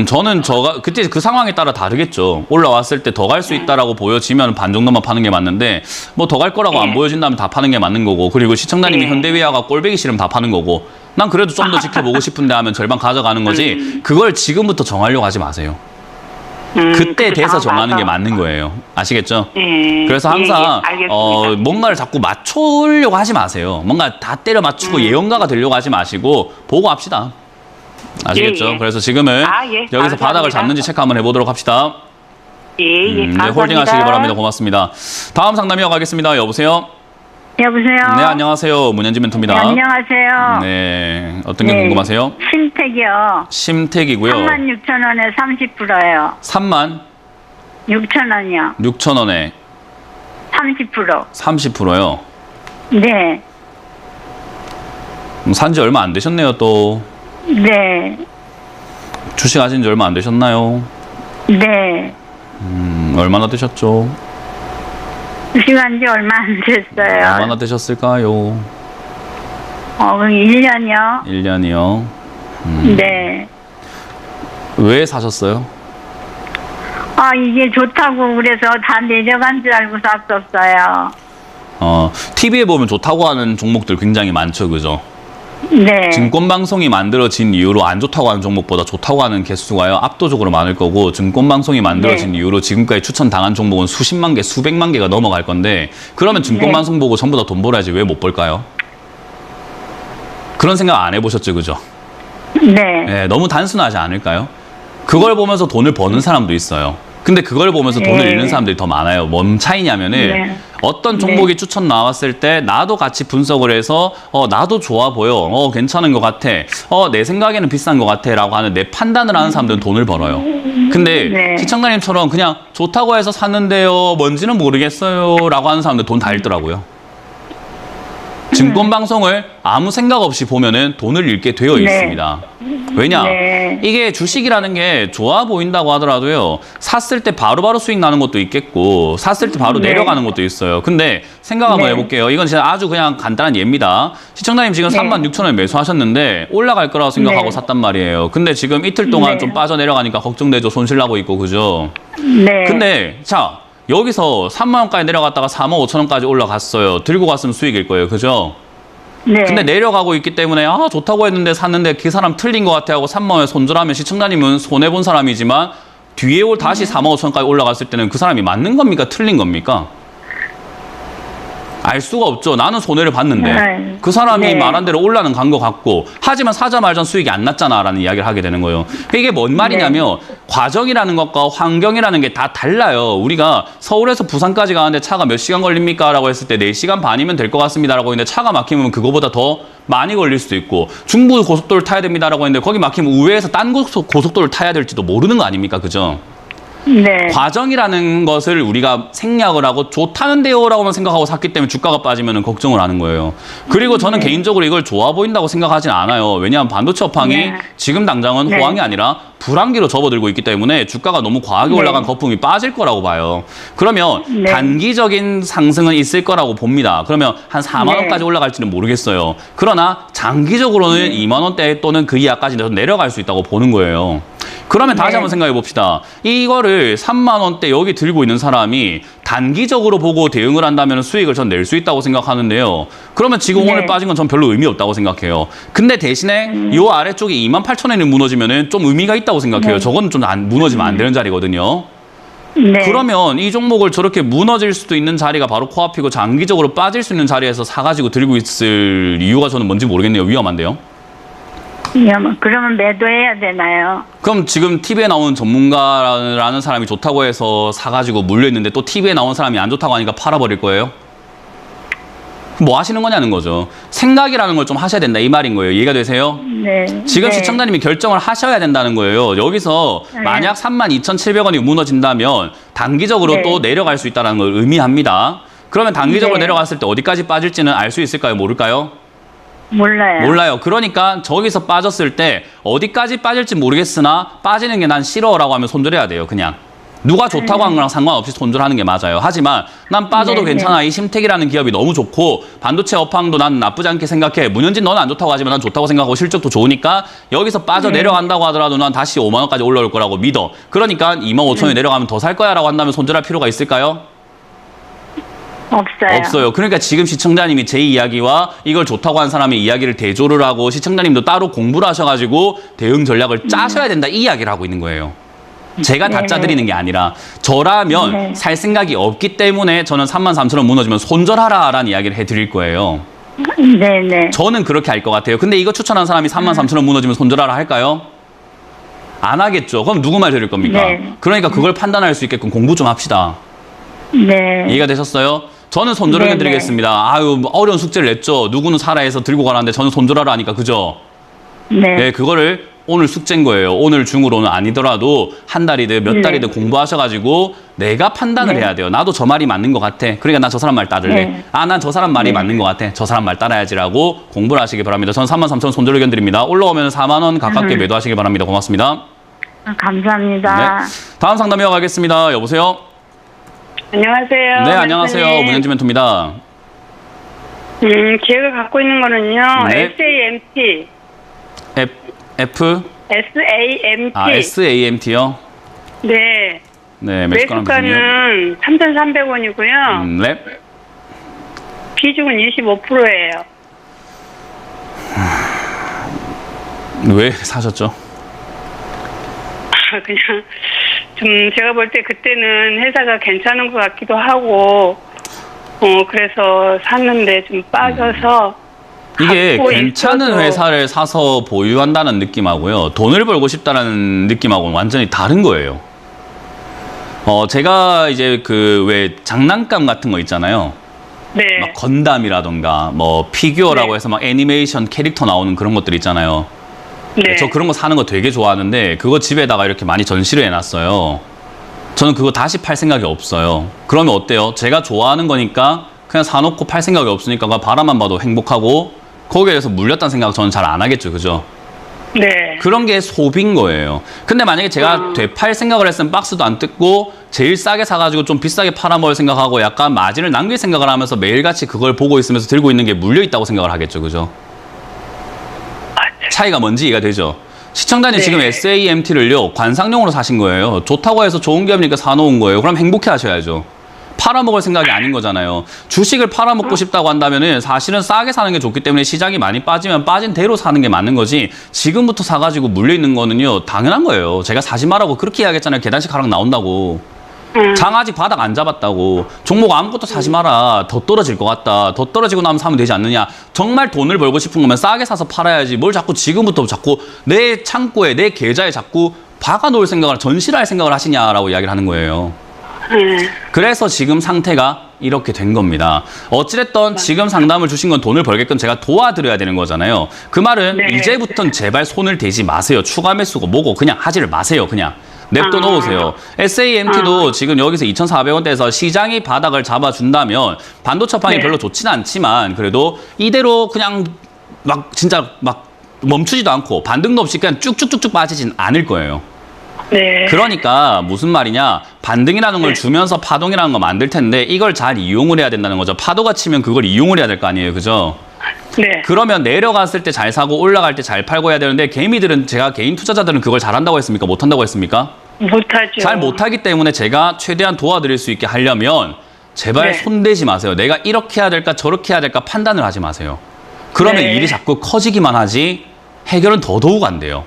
저는 그때 그 상황에 따라 다르겠죠. 올라왔을 때 더 갈 수 있다라고 보여지면 반 정도만 파는 게 맞는데 뭐 더 갈 거라고 안 보여진다면 다 파는 게 맞는 거고 그리고 시청자님이 현대위아가 꼴배기 싫으면 다 파는 거고 난 그래도 좀 더 지켜보고 싶은데 하면 절반 가져가는 거지 그걸 지금부터 정하려고 하지 마세요. 그때 돼서 정하는 게 맞는 거예요. 아시겠죠? 그래서 항상 뭔가를 자꾸 맞추려고 하지 마세요. 뭔가 다 때려 맞추고 예언가가 되려고 하지 마시고 보고 합시다. 아시겠죠? 그래서 지금은 여기서 감사합니다. 바닥을 잡는지 체크 한번 해보도록 합시다. 네, 홀딩 하시기 바랍니다. 고맙습니다. 다음 상담 이어가겠습니다. 여보세요? 여보세요? 네, 안녕하세요. 문현지 멘토입니다. 네, 안녕하세요. 네, 어떤 게 궁금하세요? 신택이요. 심택이고요. 36,000원에 30%요. 3만 6,000원이요. 6,000원에 30%. 30%요. 네. 산지 얼마 안 되셨네요, 또. 네. 주식 하신 지 얼마 안 되셨나요? 네. 얼마나 되셨죠? 시간 지 얼마 안 됐어요. 얼마나 되셨을까요? 그럼 1년이요? 1년이요. 네. 왜 사셨어요? 이게 좋다고 그래서 다 내려간 줄 알고 샀었어요. TV에 보면 좋다고 하는 종목들 굉장히 많죠, 그죠? 네. 증권방송이 만들어진 이후로 안 좋다고 하는 종목보다 좋다고 하는 개수가요 압도적으로 많을 거고, 증권방송이 만들어진 네. 이후로 지금까지 추천당한 종목은 수십만 개, 수백만 개가 넘어갈 건데, 그러면 증권방송 보고 전부 다 돈 벌어야지 왜 못 벌까요? 그런 생각 안 해보셨죠, 그죠? 네. 네, 너무 단순하지 않을까요? 그걸 보면서 돈을 버는 사람도 있어요. 근데 그걸 보면서 돈을 네. 잃는 사람들이 더 많아요. 뭔 차이냐면은 네. 어떤 종목이 추천 나왔을 때 나도 같이 분석을 해서 나도 좋아 보여, 괜찮은 것 같아, 내 생각에는 비싼 것 같아 라고 하는 내 판단을 하는 사람들은 돈을 벌어요. 근데 네. 시청자님처럼 그냥 좋다고 해서 샀는데요, 뭔지는 모르겠어요 라고 하는 사람들 돈 다 잃더라고요. 증권방송을 아무 생각 없이 보면은 돈을 잃게 되어 네. 있습니다. 왜냐? 네. 이게 주식이라는 게 좋아 보인다고 하더라도요, 샀을 때 바로바로 수익 나는 것도 있겠고, 샀을 때 바로 네. 내려가는 것도 있어요. 근데 생각 한번 네. 해볼게요. 이건 진짜 아주 그냥 간단한 예입니다. 시청자님 지금 네. 36,000원에 매수하셨는데 올라갈 거라고 생각하고 네. 샀단 말이에요. 근데 지금 이틀 동안 네. 좀 빠져내려가니까 걱정되죠. 손실 나고 있고, 그죠? 네. 근데 자, 여기서 3만 원까지 내려갔다가 4만 5천 원까지 올라갔어요. 들고 갔으면 수익일 거예요. 그죠? 네. 근데 내려가고 있기 때문에 좋다고 했는데 샀는데 그 사람 틀린 것 같아 하고 3만 원에 손절하면 시청자님은 손해본 사람이지만, 뒤에 다시 4만 5천 원까지 올라갔을 때는 그 사람이 맞는 겁니까? 틀린 겁니까? 알 수가 없죠. 나는 손해를 봤는데 네. 그 사람이 네. 말한 대로 올라는 간 것 같고, 하지만 사자말전 수익이 안 났잖아 라는 이야기를 하게 되는 거예요. 이게 뭔 말이냐면 과정이라는 것과 환경이라는 게 다 달라요. 우리가 서울에서 부산까지 가는데 차가 몇 시간 걸립니까? 라고 했을 때 4시간 반이면 될 것 같습니다 라고 했는데, 차가 막히면 그거보다 더 많이 걸릴 수도 있고, 중부 고속도로를 타야 됩니다 라고 했는데 거기 막히면 우회해서 딴 고속도로를 타야 될지도 모르는 거 아닙니까? 그죠? 네. 과정이라는 것을 우리가 생략을 하고 좋다는데요 라고만 생각하고 샀기 때문에 주가가 빠지면 걱정을 하는 거예요. 그리고 저는 개인적으로 이걸 좋아 보인다고 생각하진 않아요. 왜냐하면 반도체 업황이 네. 지금 당장은 네. 호황이 아니라 불황기로 접어들고 있기 때문에 주가가 너무 과하게 네. 올라간 거품이 빠질 거라고 봐요. 그러면 네. 단기적인 상승은 있을 거라고 봅니다. 그러면 한 4만 네. 원까지 올라갈지는 모르겠어요. 그러나 장기적으로는 2만 원대 또는 그 이하까지 내려갈 수 있다고 보는 거예요. 그러면 다시 네. 한번 생각해 봅시다. 이거를 3만 원대 여기 들고 있는 사람이 단기적으로 보고 대응을 한다면 수익을 전 낼 수 있다고 생각하는데요. 그러면 지금 네. 오늘 빠진 건 전 별로 의미 없다고 생각해요. 근데 대신에 이 아래쪽이 28,000원이 무너지면 좀 의미가 있다고 생각해요. 네. 저건 좀 무너지면 안 되는 자리거든요. 네. 그러면 이 종목을 저렇게 무너질 수도 있는 자리가 바로 코앞이고, 장기적으로 빠질 수 있는 자리에서 사가지고 들고 있을 이유가 저는 뭔지 모르겠네요. 위험한데요. 그러면 매도해야 되나요? 그럼 지금 TV에 나오는 전문가라는 사람이 좋다고 해서 사가지고 물려있는데 또 TV에 나온 사람이 안 좋다고 하니까 팔아버릴 거예요? 뭐 하시는 거냐는 거죠. 생각이라는 걸 좀 하셔야 된다 이 말인 거예요. 이해가 되세요? 네. 지금 네. 시청자님이 결정을 하셔야 된다는 거예요. 여기서 네. 만약 32,700원이 무너진다면 단기적으로 네. 또 내려갈 수 있다는 걸 의미합니다. 그러면 단기적으로 네. 내려갔을 때 어디까지 빠질지는 알 수 있을까요? 모를까요? 몰라요. 몰라요. 그러니까 저기서 빠졌을 때 어디까지 빠질지 모르겠으나 빠지는 게 난 싫어라고 하면 손절해야 돼요. 그냥. 누가 좋다고 한 거랑 상관없이 손절하는 게 맞아요. 하지만 난 빠져도 네, 괜찮아. 이 심택이라는 기업이 너무 좋고 반도체 업황도 난 나쁘지 않게 생각해. 문현진 너는 안 좋다고 하지만 난 좋다고 생각하고 실적도 좋으니까 여기서 빠져 내려간다고 하더라도 난 다시 5만 원까지 올라올 거라고 믿어. 그러니까 2만 5천 원이 내려가면 더 살 거야 라고 한다면 손절할 필요가 있을까요? 없어요. 없어요. 그러니까 지금 시청자님이 제 이야기와 이걸 좋다고 한 사람의 이야기를 대조를 하고 시청자님도 따로 공부를 하셔가지고 대응 전략을 짜셔야 된다 이 이야기를 하고 있는 거예요. 제가 다 네. 짜드리는 게 아니라 저라면 네. 살 생각이 없기 때문에 저는 33,000원 무너지면 손절하라 라는 이야기를 해드릴 거예요. 네네. 저는 그렇게 할 것 같아요. 근데 이거 추천한 사람이 33,000원 무너지면 손절하라 할까요? 안 하겠죠. 그럼 누구 말 들을 겁니까? 네. 그러니까 그걸 판단할 수 있게끔 공부 좀 합시다. 네. 이해가 되셨어요? 저는 손절을 네네. 해드리겠습니다. 아유, 뭐 어려운 숙제를 냈죠. 누구는 사라 해서 들고 가라는데 저는 손절하라 하니까 그죠? 네. 네, 그거를 오늘 숙제인 거예요. 오늘 중으로는 아니더라도 한 달이든 몇 네. 달이든 공부하셔가지고 내가 판단을 네. 해야 돼요. 나도 저 말이 맞는 것 같아. 그러니까 난 저 사람 말 따를래. 네. 아, 난 저 사람 말이 네. 맞는 것 같아. 저 사람 말 따라야지라고 공부를 하시기 바랍니다. 저는 33,000원 손절 의견 드립니다. 올라오면 4만 원 가깝게 매도하시기 바랍니다. 고맙습니다. 감사합니다. 네. 다음 상담 이어가겠습니다. 여보세요? 안녕하세요. 네, 안녕하세요. 선생님. 문현지 멘토입니다. 제가 갖고 있는 거는요. 네. SAMT. F? SAMT. 아, SAMT요? 네. 네, 매수가는 비중이요? 매수가는 3,300원이고요. 네. 비중은 25%예요. 왜 사셨죠? 그냥 좀 제가 볼 때 그때는 회사가 괜찮은 것 같기도 하고, 그래서 샀는데 좀 빠져서. 이게 갖고 괜찮은 있어도- 회사를 사서 보유한다는 느낌하고요. 돈을 벌고 싶다는 느낌하고는 완전히 다른 거예요. 제가 이제 그 왜 장난감 같은 거 있잖아요. 네. 막 건담이라던가 뭐 피규어라고 네. 해서 막 애니메이션 캐릭터 나오는 그런 것들 있잖아요. 네. 저 그런 거 사는 거 되게 좋아하는데 그거 집에다가 이렇게 많이 전시를 해놨어요. 저는 그거 다시 팔 생각이 없어요. 그러면 어때요? 제가 좋아하는 거니까 그냥 사놓고 팔 생각이 없으니까 바라만 봐도 행복하고 거기에 대해서 물렸다는 생각 저는 잘 안 하겠죠. 그죠? 네. 그런 게 소비인 거예요. 근데 만약에 제가 되팔 생각을 했으면 박스도 안 뜯고 제일 싸게 사가지고 좀 비싸게 팔아먹을 생각하고 약간 마진을 남길 생각을 하면서 매일같이 그걸 보고 있으면서 들고 있는 게 물려있다고 생각을 하겠죠. 그죠? 차이가 뭔지 이해가 되죠? 시청자님 네. 지금 SAMT를요 관상용으로 사신 거예요. 좋다고 해서 좋은 기업이니까 사놓은 거예요. 그럼 행복해 하셔야죠. 팔아먹을 생각이 아닌 거잖아요. 주식을 팔아먹고 싶다고 한다면은 사실은 싸게 사는 게 좋기 때문에 시장이 많이 빠지면 빠진 대로 사는 게 맞는 거지 지금부터 사가지고 물려있는 거는요 당연한 거예요. 제가 사지 말라고 그렇게 이야기했잖아요. 계단식 하락 나온다고. 장 아직 바닥 안 잡았다고. 종목 아무것도 사지 마라. 더 떨어질 것 같다. 더 떨어지고 나면 사면 되지 않느냐. 정말 돈을 벌고 싶은 거면 싸게 사서 팔아야지. 뭘 자꾸 지금부터 자꾸 내 창고에 내 계좌에 자꾸 박아놓을 생각을 전시를 할 생각을 하시냐라고 이야기를 하는 거예요. 그래서 지금 상태가 이렇게 된 겁니다. 어찌됐든 지금 상담을 주신 건 돈을 벌게끔 제가 도와드려야 되는 거잖아요. 그 말은 네. 이제부터는 제발 손을 대지 마세요. 추가 매수고 뭐고 그냥 하지를 마세요. 그냥. 냅둬 놓으세요. SAMT도 지금 여기서 2,400원대에서 시장이 바닥을 잡아준다면 반도체판이 네. 별로 좋지는 않지만 그래도 이대로 그냥 막 진짜 막 멈추지도 않고 반등도 없이 그냥 쭉쭉쭉쭉 빠지진 않을 거예요. 네. 그러니까 무슨 말이냐, 반등이라는 걸 주면서 파동이라는 거 만들 텐데 이걸 잘 이용을 해야 된다는 거죠. 파도가 치면 그걸 이용을 해야 될 거 아니에요. 그죠? 네. 그러면 내려갔을 때 잘 사고 올라갈 때 잘 팔고 해야 되는데 개미들은, 제가 개인 투자자들은 그걸 잘한다고 했습니까? 못한다고 했습니까? 못하죠. 잘 못하기 때문에 제가 최대한 도와드릴 수 있게 하려면 제발 네. 손대지 마세요. 내가 이렇게 해야 될까 저렇게 해야 될까 판단을 하지 마세요. 그러면 네. 일이 자꾸 커지기만 하지 해결은 더더욱 안 돼요.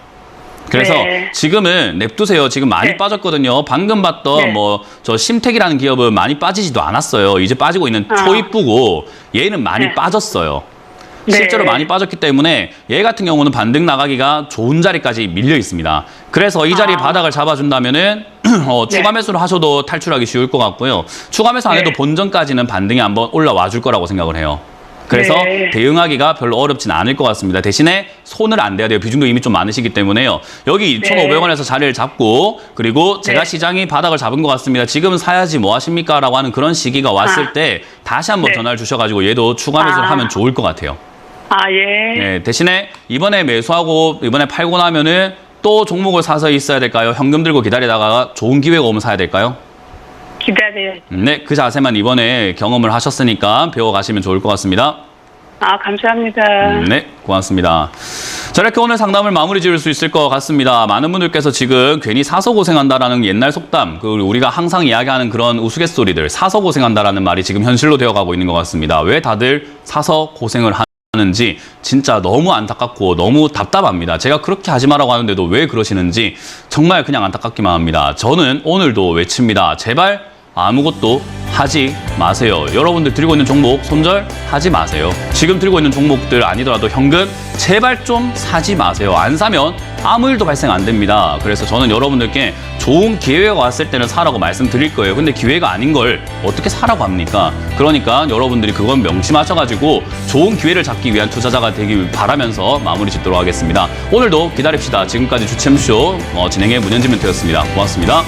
그래서 네. 지금은 냅두세요. 지금 많이 네. 빠졌거든요. 방금 봤던 네. 저 심택이라는 기업은 많이 빠지지도 않았어요. 이제 빠지고 있는 초입부고 얘는 많이 네. 빠졌어요. 네. 실제로 많이 빠졌기 때문에 얘 같은 경우는 반등 나가기가 좋은 자리까지 밀려 있습니다. 그래서 이 자리 바닥을 잡아준다면은 추가 네. 매수를 하셔도 탈출하기 쉬울 것 같고요. 추가 매수 안 해도 네. 본전까지는 반등이 한번 올라와 줄 거라고 생각을 해요. 그래서 네. 대응하기가 별로 어렵진 않을 것 같습니다. 대신에 손을 안 대야 돼요. 비중도 이미 좀 많으시기 때문에요. 여기 네. 2,500원에서 자리를 잡고, 그리고 제가 네. 시장이 바닥을 잡은 것 같습니다. 지금 사야지 뭐 하십니까? 라고 하는 그런 시기가 왔을 때 다시 한번 네. 전화를 주셔가지고 얘도 추가 매수를 하면 좋을 것 같아요. 예. 네, 대신에 이번에 매수하고 이번에 팔고 나면은 또 종목을 사서 있어야 될까요? 현금 들고 기다리다가 좋은 기회가 오면 사야 될까요? 기다려야죠. 네, 그 자세만 이번에 경험을 하셨으니까 배워가시면 좋을 것 같습니다. 감사합니다. 네, 고맙습니다. 자, 이렇게 오늘 상담을 마무리 지을 수 있을 것 같습니다. 많은 분들께서 지금 괜히 사서 고생한다라는 옛날 속담, 그리고 우리가 항상 이야기하는 그런 우스갯소리들, 사서 고생한다라는 말이 지금 현실로 되어가고 있는 것 같습니다. 왜 다들 사서 고생을 하는지 진짜 너무 안타깝고 너무 답답합니다. 제가 그렇게 하지 말라고 하는데도 왜 그러시는지 정말 그냥 안타깝기만 합니다. 저는 오늘도 외칩니다. 제발 아무것도 하지 마세요. 여러분들 들고 있는 종목 손절하지 마세요. 지금 들고 있는 종목들 아니더라도 현금 제발 좀 사지 마세요. 안 사면 아무 일도 발생 안 됩니다. 그래서 저는 여러분들께 좋은 기회가 왔을 때는 사라고 말씀드릴 거예요. 근데 기회가 아닌 걸 어떻게 사라고 합니까? 그러니까 여러분들이 그건 명심하셔가지고 좋은 기회를 잡기 위한 투자자가 되길 바라면서 마무리 짓도록 하겠습니다. 오늘도 기다립시다. 지금까지 주챔쇼 진행의 문현진 멘토였습니다. 고맙습니다.